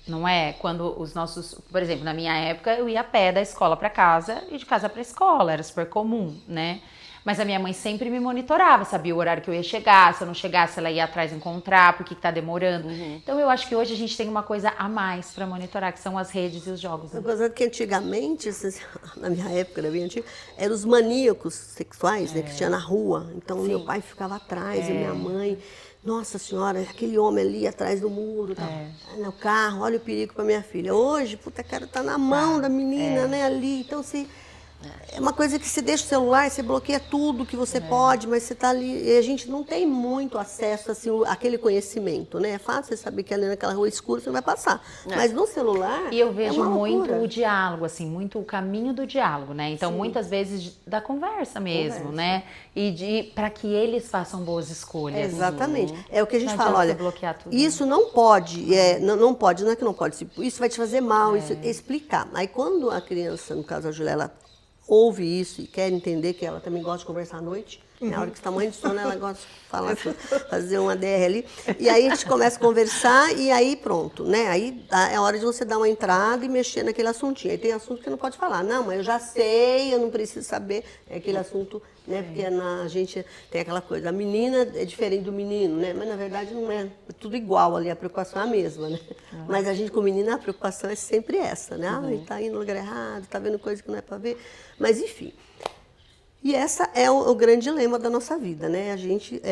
S4: Não é? Quando os nossos... Por exemplo, na minha época, eu ia a pé da escola para casa e de casa para escola. Era super comum, né? Mas a minha mãe sempre me monitorava, sabia o horário que eu ia chegar, se eu não chegasse ela ia atrás encontrar, por que tá demorando. Então eu acho que hoje a gente tem uma coisa a mais para monitorar, que são as redes e os jogos.
S3: Eu gosto que antigamente, na minha época, era bem antiga, eram os maníacos sexuais, né, que tinha na rua. Então meu pai ficava atrás, e minha mãe, nossa senhora, aquele homem ali atrás do muro, tá, no carro, olha o perigo para minha filha. Hoje, puta, cara, tá na mão da menina, né, ali. Então, se é uma coisa que você deixa o celular, você bloqueia tudo que você pode, mas você tá ali. E a gente não tem muito acesso assim, àquele conhecimento, né? É fácil você saber que ali naquela rua escura você não vai passar. Mas no celular.
S4: E eu vejo
S3: é uma
S4: muito
S3: loucura.
S4: o diálogo, assim, muito o caminho do diálogo, né? Então, muitas vezes da conversa mesmo, né? E para que eles façam boas escolhas.
S3: Exatamente. É o que a gente
S4: Não
S3: fala,
S4: adianta
S3: olha,
S4: você bloquear tudo,
S3: isso não pode, não pode, não é que não pode, isso vai te fazer mal, isso, explicar. Aí quando a criança, no caso a Júlia, ela ouve isso e quer entender que ela também gosta de conversar à noite, na hora que está morrendo de sono, ela gosta de falar, fazer uma DR ali, e aí a gente começa a conversar e aí pronto, né? Aí é hora de você dar uma entrada e mexer naquele assuntinho. Aí tem assunto que você não pode falar, não, mas eu já sei, eu não preciso saber, é aquele assunto, né? Porque a gente tem aquela coisa, a menina é diferente do menino, né? Mas na verdade não é, é tudo igual ali, a preocupação é a mesma, né? Mas a gente com o menino, a preocupação é sempre essa, né? Ah, ele tá indo no lugar errado, tá vendo coisa que não é para ver, mas enfim. E essa é o grande dilema da nossa vida, né? A gente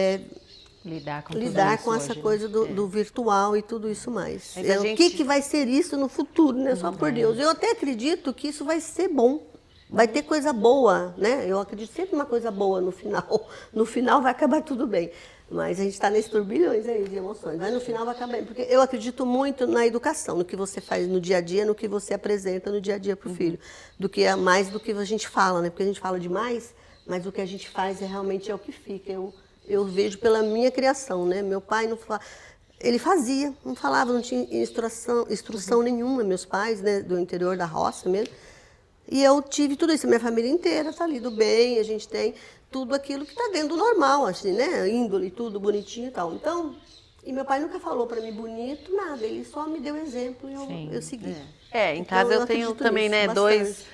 S4: Lidar com tudo
S3: lidar
S4: isso
S3: com essa
S4: hoje,
S3: coisa do virtual e tudo isso mais.
S1: Mas a
S3: O
S1: gente-
S3: que vai ser isso no futuro, né? Só por Deus. Eu até acredito que isso vai ser bom. Vai ter coisa boa, né? Eu acredito sempre uma coisa boa no final. No final vai acabar tudo bem. Mas a gente está nesses turbilhões aí de emoções. Mas no final vai acabar bem. Porque eu acredito muito na educação, no que você faz no dia a dia, no que você apresenta no dia a dia para o filho. Do que mais do que a gente fala, né? Porque a gente fala demais, mas o que a gente faz realmente é o que fica. Eu vejo pela minha criação, né? Meu pai não falava. Ele fazia, não falava, não tinha instrução nenhuma. Meus pais, né, do interior da roça mesmo. E eu tive tudo isso, a minha família inteira está ali do bem, a gente tem tudo aquilo que está dentro do normal, assim, né? Índole, tudo bonitinho e tal. Então, e meu pai nunca falou para mim bonito, nada, ele só me deu exemplo e eu segui.
S1: Em
S3: Então,
S1: casa eu tenho
S3: acredito
S1: também,
S3: nisso,
S1: né,
S3: bastante.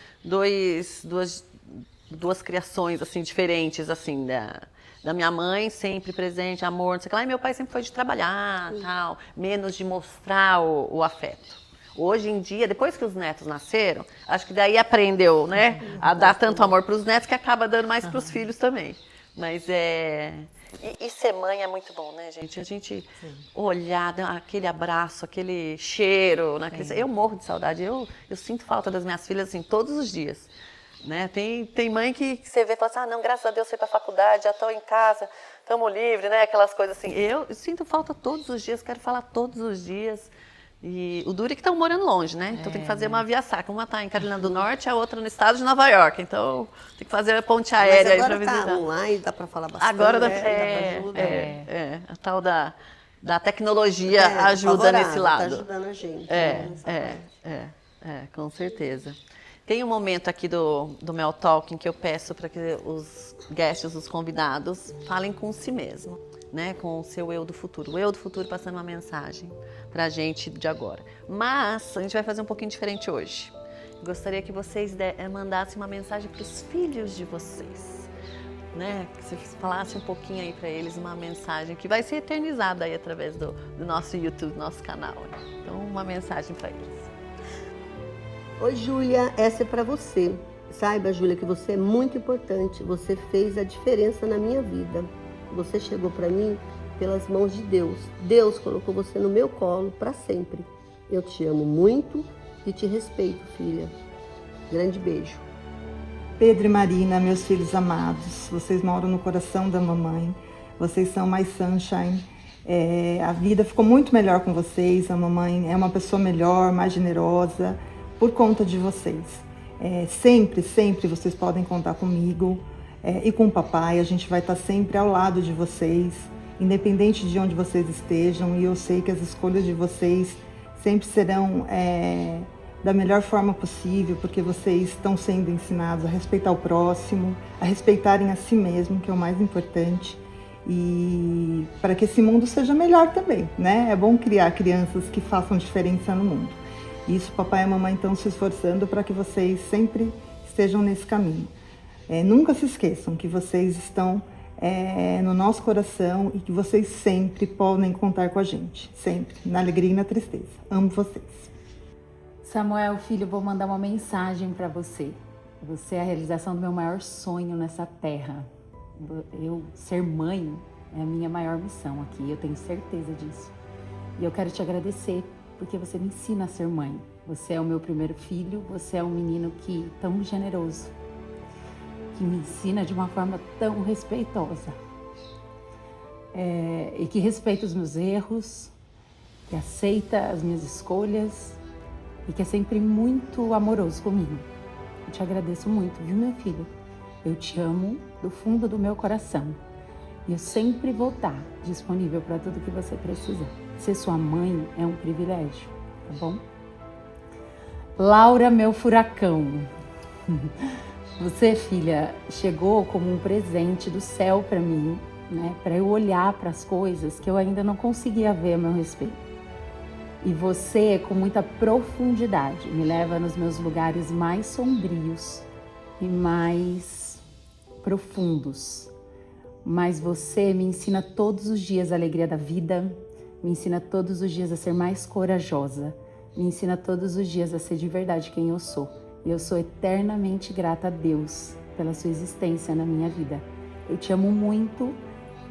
S1: duas criações, assim, diferentes, assim, da minha mãe, sempre presente, amor, não sei o que lá, e meu pai sempre foi de trabalhar, tal, menos de mostrar o afeto. Hoje em dia, depois que os netos nasceram, acho que daí aprendeu, né, a dar tanto amor para os netos que acaba dando mais para os filhos também. Mas E ser mãe é muito bom, né, gente? A gente olhar, dar aquele abraço, aquele cheiro. Né? Eu morro de saudade. Eu sinto falta das minhas filhas, assim, todos os dias. Né? Tem mãe que você vê e fala assim, não, graças a Deus fui para a faculdade, já estou em casa, estamos livres, né? Aquelas coisas assim. Eu sinto falta todos os dias, quero falar todos os dias. E o duro é que estão morando longe, né? Então tem que fazer uma via sacra. Uma está em Carolina do Norte, a outra no estado de Nova York. Então tem que fazer a ponte aérea aí para
S3: Mas agora
S1: visitar.
S3: tá online, dá para falar bastante.
S1: Agora
S3: dá pra ajuda.
S1: a tal da tecnologia ajuda nesse lado.
S3: Tá ajudando a gente. nessa parte.
S1: Com certeza. Tem um momento aqui do Mel Talking que eu peço para que os guests, os convidados, falem com si mesmo, né? Com o seu eu do futuro. O eu do futuro passando uma mensagem para a gente de agora. Mas a gente vai fazer um pouquinho diferente hoje. Gostaria que vocês mandassem uma mensagem para os filhos de vocês. Né? Que vocês falassem um pouquinho aí para eles, uma mensagem que vai ser eternizada aí através do nosso YouTube, nosso canal. Né? Então, uma mensagem para eles.
S3: Oi, Júlia, essa é para você. Saiba, Júlia, que você é muito importante. Você fez a diferença na minha vida. Você chegou para mim pelas mãos de Deus. Deus colocou você no meu colo para sempre. Eu te amo muito e te respeito, filha. Grande beijo.
S2: Pedro e Marina, meus filhos amados, vocês moram no coração da mamãe. Vocês são my sunshine. A vida ficou muito melhor com vocês. A mamãe é uma pessoa melhor, mais generosa, por conta de vocês. Sempre vocês podem contar comigo e com o papai. A gente vai estar sempre ao lado de vocês, independente de onde vocês estejam. E eu sei que as escolhas de vocês sempre serão da melhor forma possível, porque vocês estão sendo ensinados a respeitar o próximo, a respeitarem a si mesmo, que é o mais importante. E para que esse mundo seja melhor também, né? É bom criar crianças que façam diferença no mundo. Isso, papai e a mamãe estão se esforçando para que vocês sempre estejam nesse caminho. Nunca se esqueçam que vocês estão no nosso coração e que vocês sempre podem contar com a gente, sempre, na alegria e na tristeza. Amo vocês.
S4: Samuel, filho, vou mandar uma mensagem para você. Você é a realização do meu maior sonho nessa terra. Eu ser mãe é a minha maior missão aqui, eu tenho certeza disso. E eu quero te agradecer porque você me ensina a ser mãe. Você é o meu primeiro filho, você é um menino tão generoso, que me ensina de uma forma tão respeitosa. E que respeita os meus erros, que aceita as minhas escolhas e que é sempre muito amoroso comigo. Eu te agradeço muito, viu, meu filho? Eu te amo do fundo do meu coração. E eu sempre vou estar disponível para tudo que você precisar. Ser sua mãe é um privilégio, tá bom? Laura, meu furacão. Você, filha, chegou como um presente do céu para mim, né? Para eu olhar para as coisas que eu ainda não conseguia ver a meu respeito. E você, com muita profundidade, me leva nos meus lugares mais sombrios e mais profundos. Mas você me ensina todos os dias a alegria da vida, me ensina todos os dias a ser mais corajosa, me ensina todos os dias a ser de verdade quem eu sou. E eu sou eternamente grata a Deus pela sua existência na minha vida. Eu te amo muito,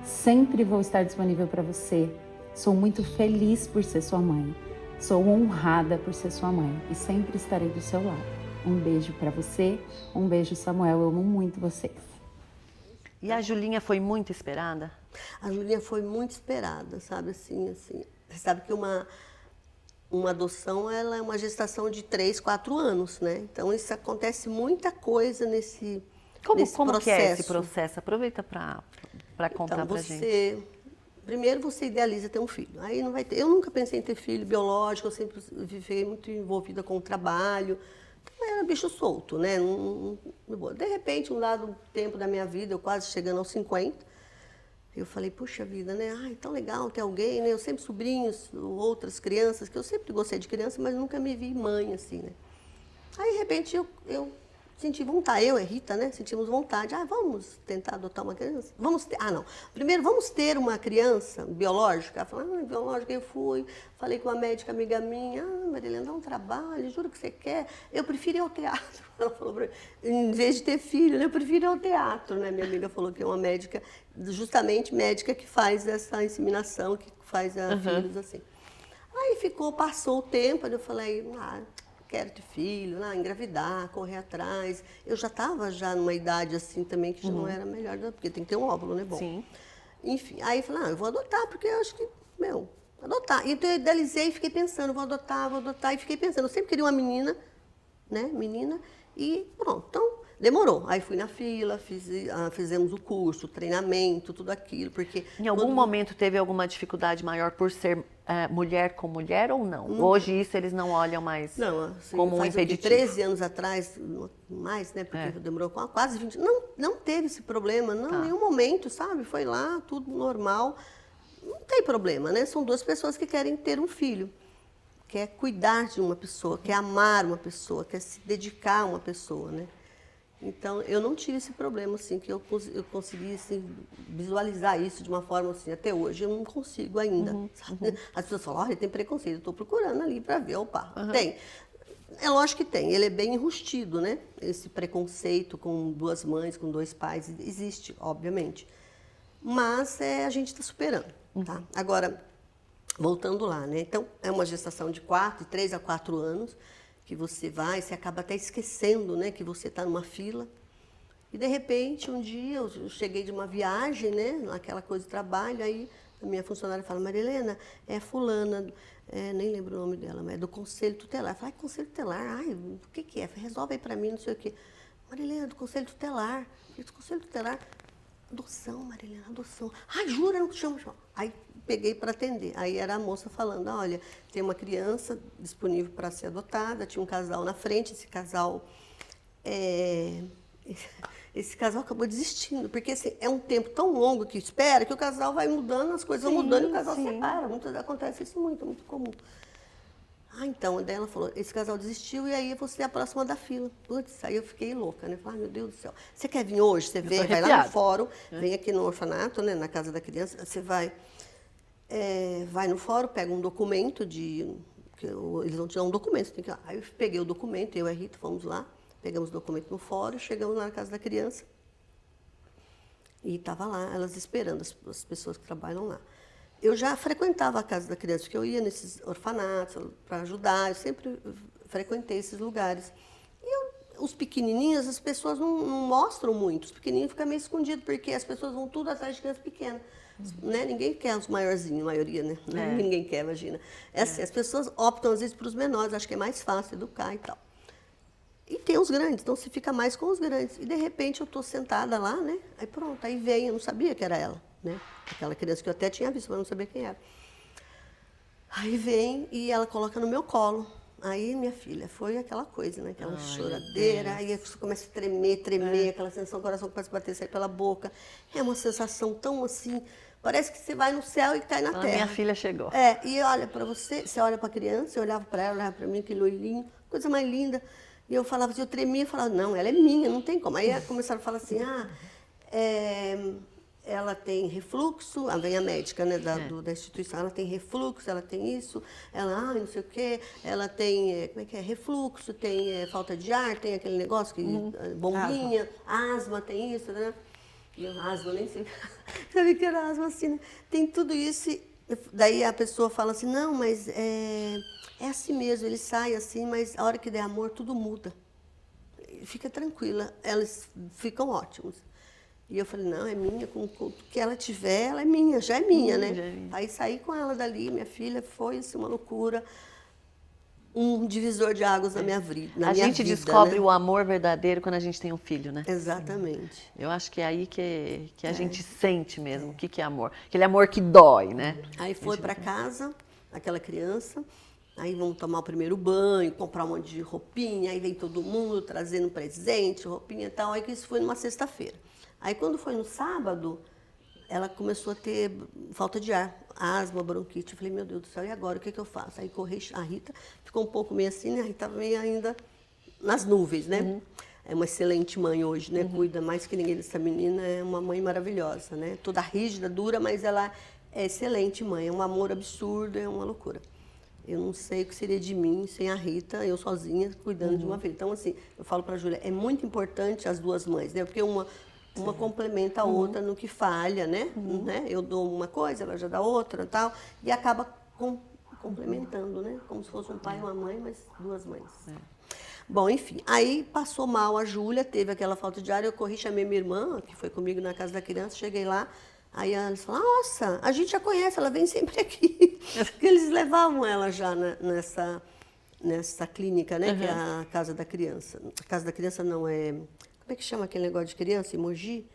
S4: sempre vou estar disponível para você. Sou muito feliz por ser sua mãe. Sou honrada por ser sua mãe e sempre estarei do seu lado. Um beijo para você, um beijo, Samuel. Eu amo muito vocês.
S1: E a Julinha foi muito esperada?
S3: A Julinha foi muito esperada, sabe, assim. Você sabe que uma adoção, ela é uma gestação de 3, 4 anos, né? Então, isso acontece muita coisa nesse processo.
S1: Como que é esse processo? Aproveita para contar
S3: Então,
S1: pra gente.
S3: Primeiro você idealiza ter um filho. Aí não vai ter. Eu nunca pensei em ter filho biológico, eu sempre fiquei muito envolvida com o trabalho. Então era bicho solto, né? De repente, um dado tempo da minha vida, eu quase chegando aos 50, eu falei, puxa vida, né? Ai, tão legal ter alguém, né? Eu sempre sobrinhos, outras crianças, que eu sempre gostei de criança, mas nunca me vi mãe, assim, né? Aí, de repente, eu senti vontade, eu e Rita, né? Sentimos vontade. Vamos tentar adotar uma criança? Primeiro, vamos ter uma criança biológica? Ela falou, biológica, eu fui. Falei com uma médica amiga minha, Marilena, dá um trabalho, juro que você quer. Eu prefiro ir ao teatro. Ela falou pra mim, em vez de ter filho, né? Eu prefiro ir ao teatro, né? Minha amiga falou que é uma médica, justamente médica que faz essa inseminação, que faz filhos assim. Aí passou o tempo, aí eu falei, quero ter filho, engravidar, correr atrás. Eu já estava numa idade assim também que já não era melhor, porque tem que ter um óvulo, né? Bom.
S1: Sim.
S3: Enfim, aí eu falei, eu vou adotar, porque eu acho que, adotar. Então eu idealizei e fiquei pensando, vou adotar, e fiquei pensando, eu sempre queria uma menina, né? E pronto, então demorou. Aí fui na fila, fizemos o curso, o treinamento, tudo aquilo, porque...
S1: Em algum momento teve alguma dificuldade maior por ser mulher com mulher ou não? Hoje isso eles não olham mais como um impeditivo?
S3: 13 anos atrás, mais, né? Porque demorou quase 20 anos. Não teve esse problema, em nenhum momento, sabe? Foi lá, tudo normal. Não tem problema, né? São duas pessoas que querem ter um filho. Quer cuidar de uma pessoa, quer amar uma pessoa, quer se dedicar a uma pessoa, né? Então, eu não tive esse problema, assim, que eu consegui, assim, visualizar isso de uma forma, assim, até hoje eu não consigo ainda, sabe? As pessoas falam, olha, tem preconceito, eu estou procurando ali para ver, tem. É lógico que tem, ele é bem enrustido, né? Esse preconceito com 2 mães, com 2 pais, existe, obviamente. Mas a gente está superando, tá? Agora, voltando lá, né? Então, é uma gestação de 3 a 4 anos, que você acaba até esquecendo, né, que você está numa fila. E, de repente, um dia eu cheguei de uma viagem, né, naquela coisa de trabalho, aí a minha funcionária fala, Marilena, é fulana, nem lembro o nome dela, mas é do Conselho Tutelar. Eu falei, Conselho Tutelar? O que é? Resolve aí para mim, não sei o quê. Marilena, do Conselho Tutelar. Eu falei, do Conselho Tutelar? Adoção, Marilena, adoção. Jura, não te chamo. Aí peguei para atender. Aí era a moça falando, olha, tem uma criança disponível para ser adotada, tinha um casal na frente, esse casal acabou desistindo, porque assim, é um tempo tão longo que espera que o casal vai mudando, as coisas vão mudando e o casal separa. Acontece isso muito, é muito comum. Ah, então, daí ela falou, esse casal desistiu e aí você é a próxima da fila. Putz, aí eu fiquei louca, né? Falei, meu Deus do céu. Você quer vir hoje? Você vem, vai lá no
S1: arrepiada.
S3: fórum, vem aqui no orfanato, né, na casa da criança, você vai no fórum, pega um documento eles vão te dar um documento, você tem que ir lá. Aí eu peguei o documento, eu e a Rita fomos lá, pegamos o documento no fórum, chegamos lá na casa da criança e estava lá, elas esperando, as pessoas que trabalham lá. Eu já frequentava a casa da criança, porque eu ia nesses orfanatos para ajudar, eu sempre frequentei esses lugares. Os pequenininhos, as pessoas não mostram muito, os pequenininhos ficam meio escondidos, porque as pessoas vão tudo atrás de crianças pequenas. Né? Ninguém quer os maiorzinhos, a maioria, né? Ninguém quer, imagina. Assim, as pessoas optam, às vezes, para os menores, acho que é mais fácil educar e tal. E tem os grandes, então se fica mais com os grandes. E, de repente, eu estou sentada lá, né? Aí pronto, aí vem, eu não sabia que era ela, né? Aquela criança que eu até tinha visto, mas não sabia quem era. Aí vem e ela coloca no meu colo. Aí, minha filha, foi aquela coisa, né? Aquela choradeira, aí você começa a tremer, aquela sensação, o coração começa a bater, sair pela boca. É uma sensação tão assim, parece que você vai no céu e cai na terra.
S1: Minha filha chegou.
S3: E olha para você olha para a criança, eu olhava para ela, olhava para mim, aquele olhinho, coisa mais linda. E eu falava assim, eu tremia e falava, não, ela é minha, não tem como. Aí começaram a falar assim, ela tem refluxo, vem a médica, né, da instituição, ela tem refluxo, ela tem isso, ela, não sei o quê, ela tem, como é que é, refluxo, tem falta de ar, tem aquele negócio, bombinha, asma, tem isso, né? E asma, nem sei, sabia que era asma assim, né? Tem tudo isso, daí a pessoa fala assim, não, mas é assim mesmo, ele sai assim, mas a hora que der amor, tudo muda. Fica tranquila, elas ficam ótimos. E eu falei, não, é minha, com o que ela tiver, ela é minha, já é minha, né?
S1: Já é minha.
S3: Aí saí com ela dali, minha filha, foi assim, uma loucura, um divisor de águas na minha vida.
S1: A gente descobre o amor verdadeiro quando a gente tem um filho, né?
S3: Exatamente.
S1: Eu acho que é aí que a gente sente mesmo o que é amor. Aquele amor que dói, né?
S3: Aí foi para casa, aquela criança, aí vamos tomar o primeiro banho, comprar um monte de roupinha, aí vem todo mundo trazendo presente, roupinha e tal, aí que isso foi numa sexta-feira. Aí quando foi no sábado, ela começou a ter falta de ar, asma, bronquite. Eu falei, meu Deus do céu, e agora o que eu faço? Aí corri, a Rita ficou um pouco meio assim, né? A Rita estava meio ainda nas nuvens, né? É uma excelente mãe hoje, né? Cuida mais que ninguém dessa menina, é uma mãe maravilhosa, né? Toda rígida, dura, mas ela é excelente mãe, é um amor absurdo, é uma loucura. Eu não sei o que seria de mim sem a Rita, eu sozinha, cuidando de uma filha. Então, assim, eu falo para a Júlia, é muito importante as duas mães, né? Porque uma complementa a outra no que falha, né? Eu dou uma coisa, ela já dá outra e tal, e acaba complementando, né? Como se fosse um pai e uma mãe, mas duas mães. Bom, enfim, aí passou mal a Júlia, teve aquela falta de ar, eu corri, chamei minha irmã, que foi comigo na casa da criança, cheguei lá, aí eles falaram, nossa, a gente já conhece, ela vem sempre aqui. Porque eles levavam ela já nessa clínica, né? Que é a casa da criança. A casa da criança não é... Como é que chama aquele negócio de criança, em Mogi?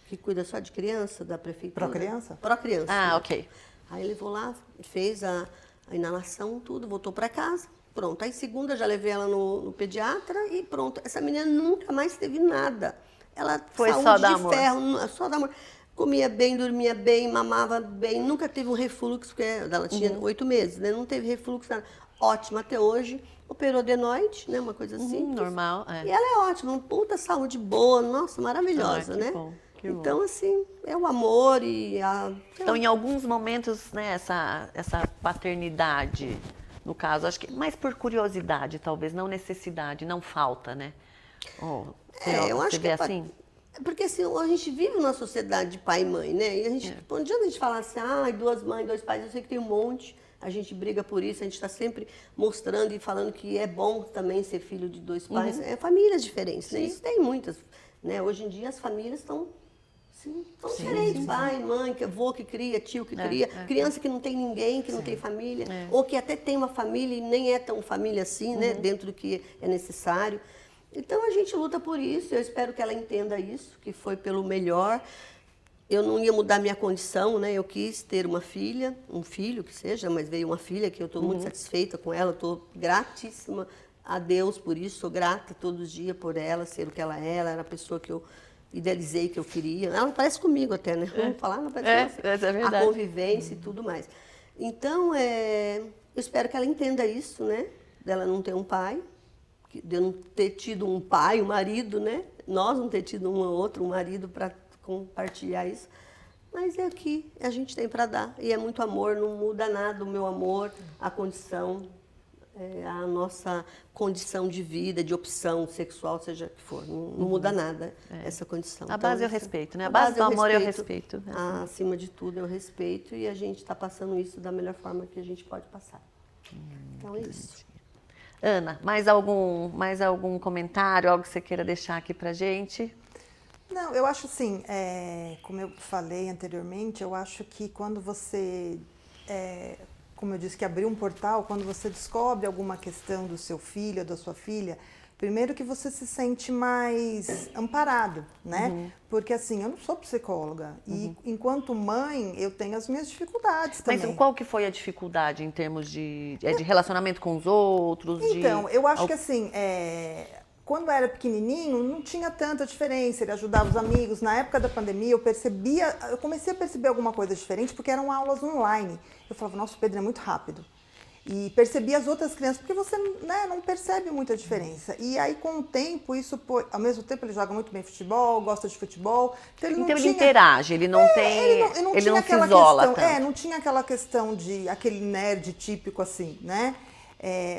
S3: Que cuida só de criança, da prefeitura?
S2: Pró-criança?
S3: Pró-criança.
S1: Ah, ok.
S3: Aí levou lá, fez a inalação, tudo, voltou para casa, pronto. Aí segunda já levei ela no pediatra e pronto. Essa menina nunca mais teve nada. Ela
S1: Foi
S3: saúde
S1: só dar
S3: de
S1: amor.
S3: ferro, só dar amor. Comia bem, dormia bem, mamava bem, nunca teve um refluxo, porque ela tinha 8 meses, né? Não teve refluxo, nada. Ótima até hoje. Operou adenoide, né? Uma coisa assim.
S1: Normal,
S3: E ela é ótima, uma puta saúde boa, nossa, maravilhosa,
S1: que
S3: né?
S1: bom, que bom.
S3: Então, assim, é o amor e a...
S1: Então, em alguns momentos, né, essa paternidade, no caso, acho que mais por curiosidade, talvez, não necessidade, não falta, né?
S3: eu acho
S1: você
S3: que
S1: vê assim?
S3: Porque assim, a gente vive numa sociedade de pai e mãe, né? E a gente, não adianta a gente falar assim, duas mães, dois pais, eu sei que tem um monte, a gente briga por isso, a gente está sempre mostrando e falando que é bom também ser filho de dois pais. É famílias diferentes, né? Isso tem muitas, né? Hoje em dia as famílias estão diferentes, pai, mãe, avô que cria, tio que cria, criança que não tem ninguém, que não tem família, ou que até tem uma família e nem é tão família assim, né? Dentro do que é necessário. Então a gente luta por isso, eu espero que ela entenda isso, que foi pelo melhor. Eu não ia mudar minha condição, né? Eu quis ter uma filha, um filho que seja, mas veio uma filha que eu estou muito satisfeita com ela, estou gratíssima a Deus por isso, sou grata todos os dias por ela, ser o que ela era a pessoa que eu idealizei, que eu queria. Ela parece comigo até, né? Vamos falar, não parece
S1: É verdade.
S3: A convivência e tudo mais. Então, Eu espero que ela entenda isso, né? Dela não ter um pai, de eu não ter tido um pai, um marido, né? Nós não ter tido um marido para compartilhar isso. Mas é o que a gente tem para dar. E é muito amor, não muda nada o meu amor, a condição, a nossa condição de vida, de opção sexual, seja que for. Não muda nada essa condição.
S1: A base é o respeito, né? A base do amor é o respeito.
S3: Acima de tudo é o respeito e a gente está passando isso da melhor forma que a gente pode passar. Então é isso.
S1: Ana, mais algum comentário, algo que você queira deixar aqui pra gente?
S2: Não, eu acho assim, como eu falei anteriormente, eu acho que quando você, como eu disse, que abriu um portal, quando você descobre alguma questão do seu filho ou da sua filha, primeiro que você se sente mais amparado, né? Porque assim, eu não sou psicóloga e enquanto mãe eu tenho as minhas dificuldades também.
S1: Mas qual que foi a dificuldade em termos de relacionamento com os outros?
S2: Então, eu acho que assim, quando era pequenininho, não tinha tanta diferença, ele ajudava os amigos. Na época da pandemia, eu comecei a perceber alguma coisa diferente, porque eram aulas online. Eu falava, nossa, o Pedro é muito rápido. E percebi as outras crianças, porque você, né, não percebe muita diferença. E aí, com o tempo, ao mesmo tempo, ele joga muito bem futebol, gosta de futebol. Então,
S1: ele interage, ele não tem. Ele não se isola tanto.
S2: Não tinha aquela questão de aquele nerd típico assim, né?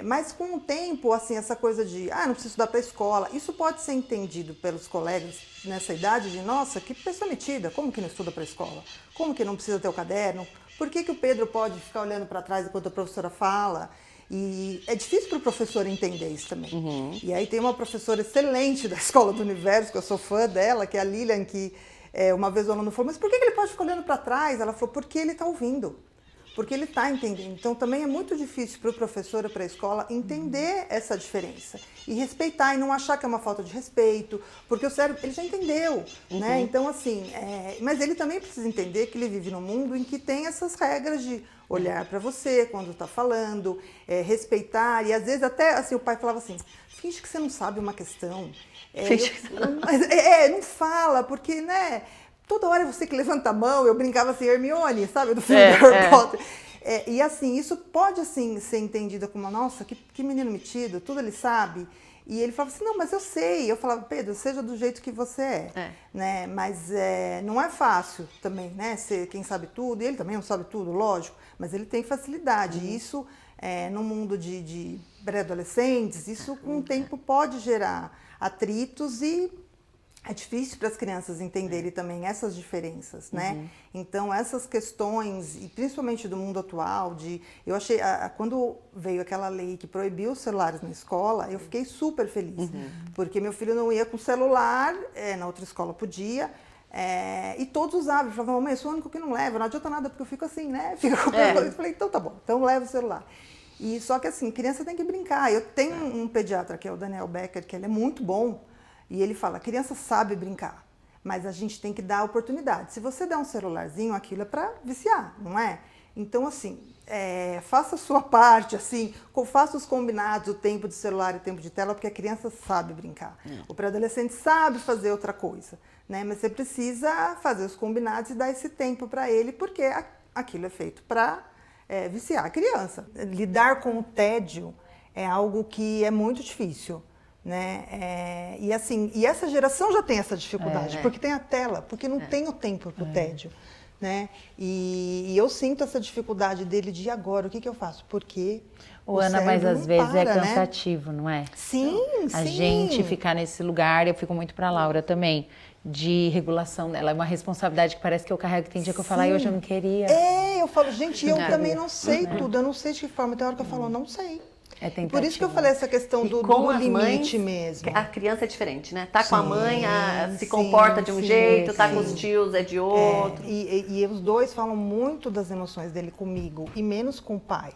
S2: Mas com o tempo, assim, essa coisa de, não preciso estudar para a escola, isso pode ser entendido pelos colegas nessa idade de, nossa, que pessoa metida, como que não estuda para a escola? Como que não precisa ter o caderno? Por que o Pedro pode ficar olhando para trás enquanto a professora fala? E é difícil para o professor entender isso também. E aí tem uma professora excelente da Escola do Universo, que eu sou fã dela, que é a Lilian, que uma vez o aluno falou, mas por que ele pode ficar olhando para trás? Ela falou, porque ele está ouvindo. Porque ele está entendendo. Então, também é muito difícil para o professor ou para a escola entender essa diferença. E respeitar, e não achar que é uma falta de respeito, porque o cérebro, ele já entendeu, né? Então, assim, mas ele também precisa entender que ele vive num mundo em que tem essas regras de olhar para você quando está falando, respeitar, e às vezes até, assim, o pai falava assim, finge que você não sabe uma questão. Não fala, porque, né... Toda hora você que levanta a mão, eu brincava assim, Hermione, sabe, do filme do Harry Potter. E assim, isso pode assim ser entendido como, nossa, que menino metido, tudo ele sabe. E ele falava assim, não, mas eu sei. Eu falava, Pedro, seja do jeito que você é. Né? Mas não é fácil também, né, ser quem sabe tudo. E ele também não sabe tudo, lógico, mas ele tem facilidade. E isso, no mundo de pré-adolescentes, isso com o tempo pode gerar atritos e... É difícil para as crianças entenderem também essas diferenças, né? Então, essas questões, e principalmente do mundo atual, eu achei, quando veio aquela lei que proibiu os celulares na escola, eu fiquei super feliz, porque meu filho não ia com celular, na outra escola podia, e todos usavam. Eu falava, mamãe, eu sou o único que não leva, não adianta nada, porque eu fico assim, né? Eu falei, então tá bom, então leva o celular. E só que assim, criança tem que brincar. Eu tenho um pediatra, que é o Daniel Becker, que ele é muito bom, e ele fala, a criança sabe brincar, mas a gente tem que dar a oportunidade. Se você der um celularzinho, aquilo é para viciar, não é? Então, assim, faça a sua parte, assim, faça os combinados, o tempo de celular e o tempo de tela, porque a criança sabe brincar. O pré-adolescente sabe fazer outra coisa, né? Mas você precisa fazer os combinados e dar esse tempo para ele, porque aquilo é feito para viciar a criança. Lidar com o tédio é algo que é muito difícil. Né? E assim, e essa geração já tem essa dificuldade, porque tem a tela, porque não tem o tempo para o tédio, né? E eu sinto essa dificuldade dele de agora, o que eu faço? Porque
S4: Ana, mas às vezes é cansativo, né? Não é?
S2: Sim,
S4: a gente ficar nesse lugar, eu fico muito para a Laura também, de regulação dela, é uma responsabilidade que parece que eu carrego, tem dia que eu falo, hoje eu não queria.
S2: Eu falo, gente, eu também não sei tudo, eu não sei de que forma, tem hora que eu falo, não sei. Por isso que eu falei essa questão do limite mesmo.
S1: A criança é diferente, né? Tá com a mãe, se comporta de um jeito, tá com os tios, é de outro.
S2: E os dois falam muito das emoções dele comigo e menos com o pai.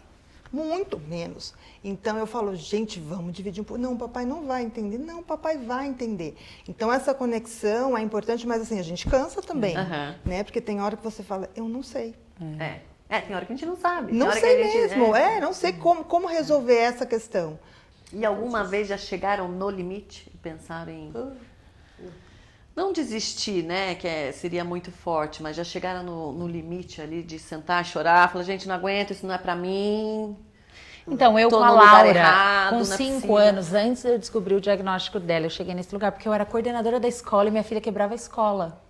S2: Muito menos. Então eu falo, gente, vamos dividir um pouco. Não, o papai não vai entender. Não, o papai vai entender. Então essa conexão é importante, mas assim, a gente cansa também, né? Porque tem hora que você fala, eu não sei.
S1: Tem hora que a gente não sabe.
S2: Não sei mesmo, não sei como resolver essa questão.
S1: E alguma vez já chegaram no limite e pensaram em... Não desistir, né, seria muito forte, mas já chegaram no limite ali de sentar, chorar, falar, gente, não aguento, isso não é pra mim.
S4: Então, eu
S1: Tô
S4: com a
S1: no lugar
S4: Laura,
S1: errado,
S4: com
S1: não é
S4: 5
S1: possível.
S4: anos, antes de eu descobrir o diagnóstico dela, eu cheguei nesse lugar porque eu era coordenadora da escola e minha filha quebrava a escola.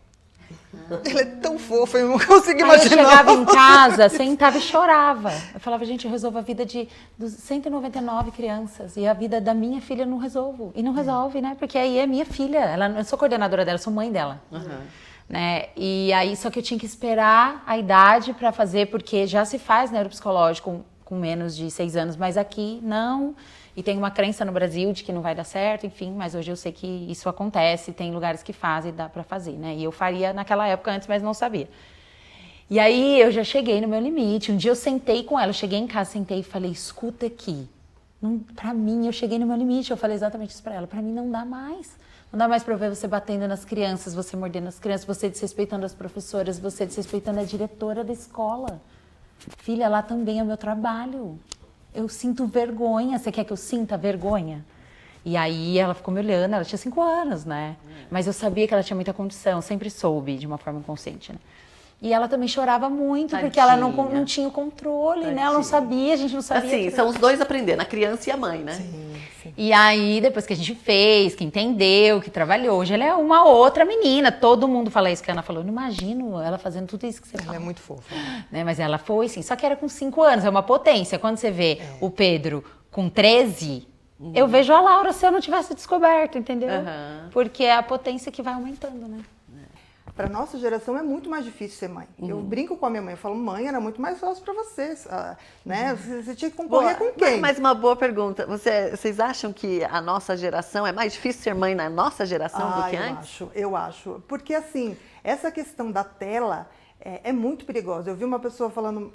S2: Ela é tão fofa, eu não consigo
S4: Aí eu
S2: imaginar.
S4: chegava em casa, sentava e chorava. Eu falava, gente, eu resolvo a vida de 199 crianças e a vida da minha filha eu não resolvo. E não resolve, né? Porque aí é minha filha. Eu sou coordenadora dela, eu sou mãe dela. Né? E aí, só que eu tinha que esperar a idade para fazer, porque já se faz neuropsicológico com menos de 6 anos, mas aqui não. E tem uma crença no Brasil de que não vai dar certo, enfim, mas hoje eu sei que isso acontece, tem lugares que fazem, dá para fazer, né? E eu faria naquela época antes, mas não sabia. E aí eu já cheguei no meu limite. Um dia eu sentei com ela, eu cheguei em casa, sentei e falei, escuta aqui. Pra mim, eu cheguei no meu limite. Eu falei exatamente isso pra ela. Pra mim não dá mais. Não dá mais pra eu ver você batendo nas crianças, você mordendo as crianças, você desrespeitando as professoras, você desrespeitando a diretora da escola. Filha, lá também é o meu trabalho. Eu sinto vergonha. Você quer que eu sinta vergonha? E aí ela ficou me olhando, ela tinha 5 anos, né? Mas eu sabia que ela tinha muita condição, sempre soube de uma forma inconsciente, né? E ela também chorava muito, porque ela não tinha o controle, né? Ela não sabia, a gente não sabia.
S1: Assim, são os dois aprendendo, a criança e a mãe, né?
S4: E aí, depois que a gente fez, que entendeu, que trabalhou, hoje ela é uma outra menina. Todo mundo fala isso que a Ana falou. Eu não imagino ela fazendo tudo isso que você
S2: Ela
S4: fala.
S2: é muito fofa.
S4: Né? Mas ela foi, sim. Só que era com 5 anos, é uma potência. Quando você vê o Pedro com 13, eu vejo a Laura se eu não tivesse descoberto, entendeu? Porque é a potência que vai aumentando, né?
S2: Para nossa geração é muito mais difícil ser mãe. Eu brinco com a minha mãe, eu falo, mãe, era muito mais fácil para vocês, né? Você tinha que concorrer com quem?
S1: Mas uma boa pergunta. Vocês acham que a nossa geração é mais difícil ser mãe na nossa geração do que antes?
S2: Eu acho. Porque, assim, essa questão da tela é muito perigosa. Eu vi uma pessoa falando,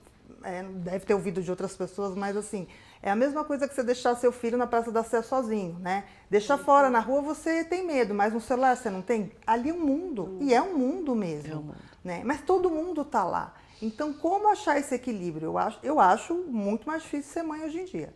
S2: deve ter ouvido de outras pessoas, mas, assim, é a mesma coisa que você deixar seu filho na Praça da Sé sozinho, né? Deixar fora, na rua, você tem medo, mas no celular você não tem? Ali é um mundo, e é um mundo mesmo, né? Mas todo mundo tá lá. Então, como achar esse equilíbrio? Eu acho muito mais difícil ser mãe hoje em dia.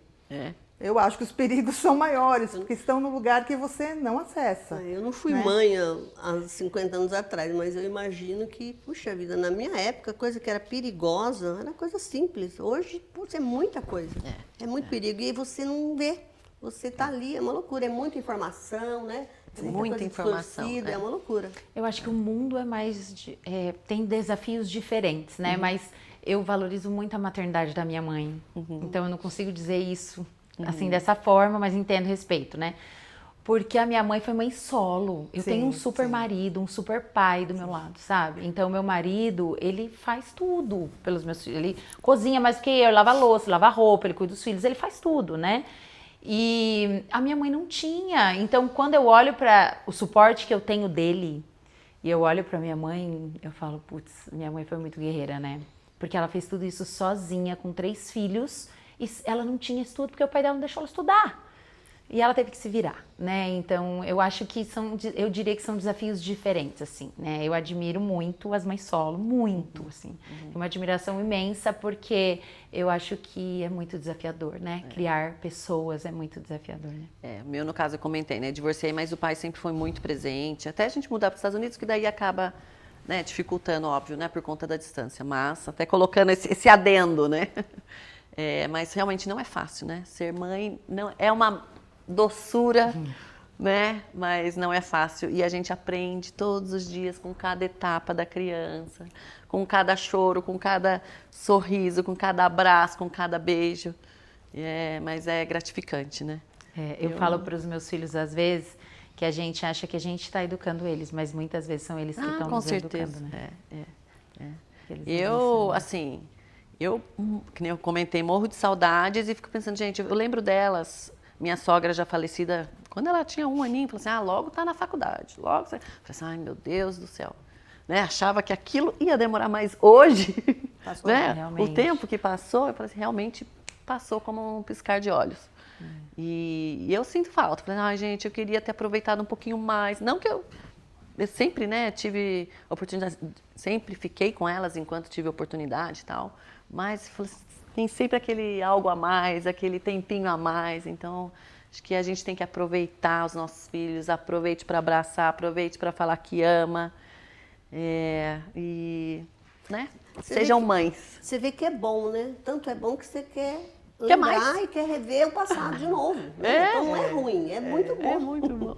S2: Eu acho que os perigos são maiores, porque estão no lugar que você não acessa.
S3: Eu não fui
S2: né?
S3: mãe há 50 anos atrás, mas eu imagino que, puxa vida, na minha época, coisa que era perigosa era coisa simples. Hoje, putz, é muita coisa. É muito perigo. E você não vê. Você tá ali, é uma loucura. É muita informação, né? É
S1: Muita
S3: coisa
S1: informação,
S3: distorcida, é uma loucura.
S4: Eu acho que o mundo é mais... tem desafios diferentes, né? Mas eu valorizo muito a maternidade da minha mãe. Então, eu não consigo dizer isso assim, dessa forma, mas entendo respeito, né? Porque a minha mãe foi mãe solo. Eu tenho um super marido, um super pai do meu lado, sabe? Então, meu marido, ele faz tudo pelos meus filhos. Ele cozinha mais do que eu, lava a louça, lava a roupa, ele cuida dos filhos, ele faz tudo, né? E a minha mãe não tinha. Então, quando eu olho para o suporte que eu tenho dele, e eu olho para minha mãe, eu falo, putz, minha mãe foi muito guerreira, né? Porque ela fez tudo isso sozinha, com 3 filhos, e ela não tinha estudo porque o pai dela não deixou ela estudar. E ela teve que se virar, né? Então, eu acho que eu diria que são desafios diferentes, assim, né? Eu admiro muito as mães solo, muito, assim. Tenho uma admiração imensa porque eu acho que é muito desafiador, né? Criar pessoas é muito desafiador, né?
S1: Meu, no caso, eu comentei, né? Divorciei, mas o pai sempre foi muito presente. Até a gente mudar para os Estados Unidos, que daí acaba, né, dificultando, óbvio, né? Por conta da distância. Mas até colocando esse adendo, né? Mas realmente não é fácil, né? Ser mãe não é uma doçura, né? Mas não é fácil. E a gente aprende todos os dias com cada etapa da criança, com cada choro, com cada sorriso, com cada abraço, com cada beijo. Mas é gratificante, né?
S4: Eu falo para os meus filhos, às vezes, que a gente acha que a gente está educando eles, mas muitas vezes são eles que estão nos educando, né?
S1: Que nem eu comentei, morro de saudades e fico pensando, gente, eu lembro delas. Minha sogra já falecida, quando ela tinha 1 aninho, falou assim, logo tá na faculdade, logo. Eu falei assim, ai meu Deus do céu. Né? Achava que aquilo ia demorar mais hoje, né? O tempo que passou, eu falei assim, realmente passou como um piscar de olhos. E eu sinto falta. Falei, ai gente, eu queria ter aproveitado um pouquinho mais. Não que eu sempre, né, tive oportunidade, sempre fiquei com elas enquanto tive oportunidade e tal, mas falei assim, tem sempre aquele algo a mais, aquele tempinho a mais, então acho que a gente tem que aproveitar os nossos filhos, aproveite para abraçar, aproveite para falar que ama, e, né, sejam mães.
S3: Você vê que é bom, né? Tanto é bom que você quer
S1: Quer
S3: lembrar
S1: mais?
S3: e quer rever o passado de novo. Né? Então não é ruim, é muito bom.
S1: É muito bom.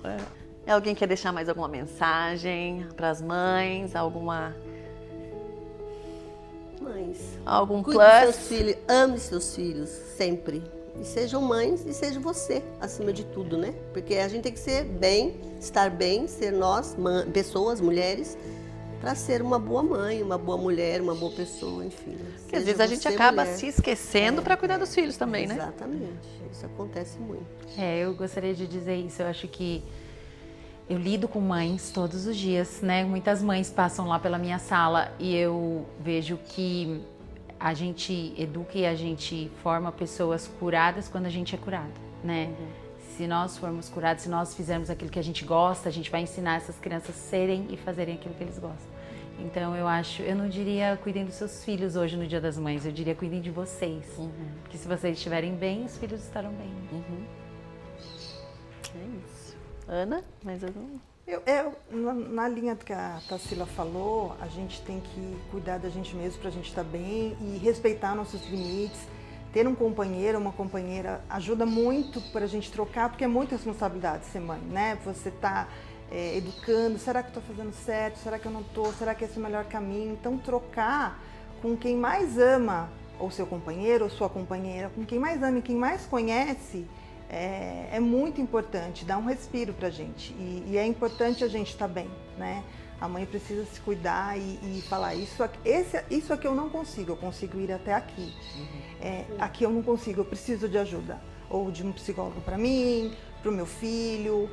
S1: Alguém quer deixar mais alguma mensagem para as mães?
S3: Mães,
S1: Algum
S3: cuide dos seus
S1: plus?
S3: filhos, ame seus filhos, sempre. E sejam mães e seja você, acima de tudo, né? Porque a gente tem que ser bem, estar bem, ser nós, pessoas, mulheres, para ser uma boa mãe, uma boa mulher, uma boa pessoa, enfim.
S1: Porque às
S3: Seja
S1: vezes a gente
S3: você,
S1: acaba
S3: mulher.
S1: se esquecendo para cuidar dos filhos também, né?
S3: Exatamente, isso acontece muito.
S4: Eu gostaria de dizer isso. Eu acho que eu lido com mães todos os dias, né? Muitas mães passam lá pela minha sala e eu vejo que a gente educa e a gente forma pessoas curadas quando a gente é curado, né? Se nós formos curados, se nós fizermos aquilo que a gente gosta, a gente vai ensinar essas crianças a serem e fazerem aquilo que eles gostam. Então eu não diria cuidem dos seus filhos hoje no Dia das Mães, eu diria cuidem de vocês. Porque se vocês estiverem bem, os filhos estarão bem.
S1: É isso. Ana, mais algum?
S2: Na linha do que a Tarsila falou, a gente tem que cuidar da gente mesmo para a gente estar bem e respeitar nossos limites. Ter um companheiro, uma companheira ajuda muito para a gente trocar, porque é muita responsabilidade ser mãe, né? Você tá educando, será que eu estou fazendo certo? Será que eu não estou? Será que esse é o melhor caminho? Então trocar com quem mais ama, ou seu companheiro ou sua companheira, com quem mais ama e quem mais conhece, é muito importante, dá um respiro pra gente. E é importante a gente estar bem, né? A mãe precisa se cuidar e falar, isso aqui eu não consigo, eu consigo ir até aqui. Aqui eu não consigo, eu preciso de ajuda. Ou de um psicólogo para mim, para o meu filho,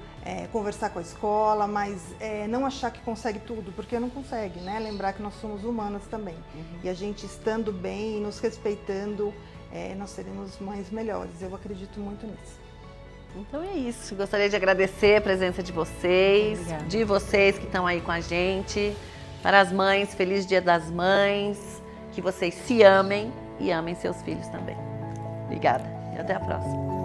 S2: conversar com a escola, mas não achar que consegue tudo, porque não consegue, né? Lembrar que nós somos humanas também. E a gente estando bem e nos respeitando, nós seremos mães melhores. Eu acredito muito nisso.
S1: Então é isso. Gostaria de agradecer a presença de vocês,
S4: Obrigada.
S1: de vocês que estão aí com a gente. Para as mães, feliz Dia das Mães. Que vocês se amem e amem seus filhos também. Obrigada e até a próxima.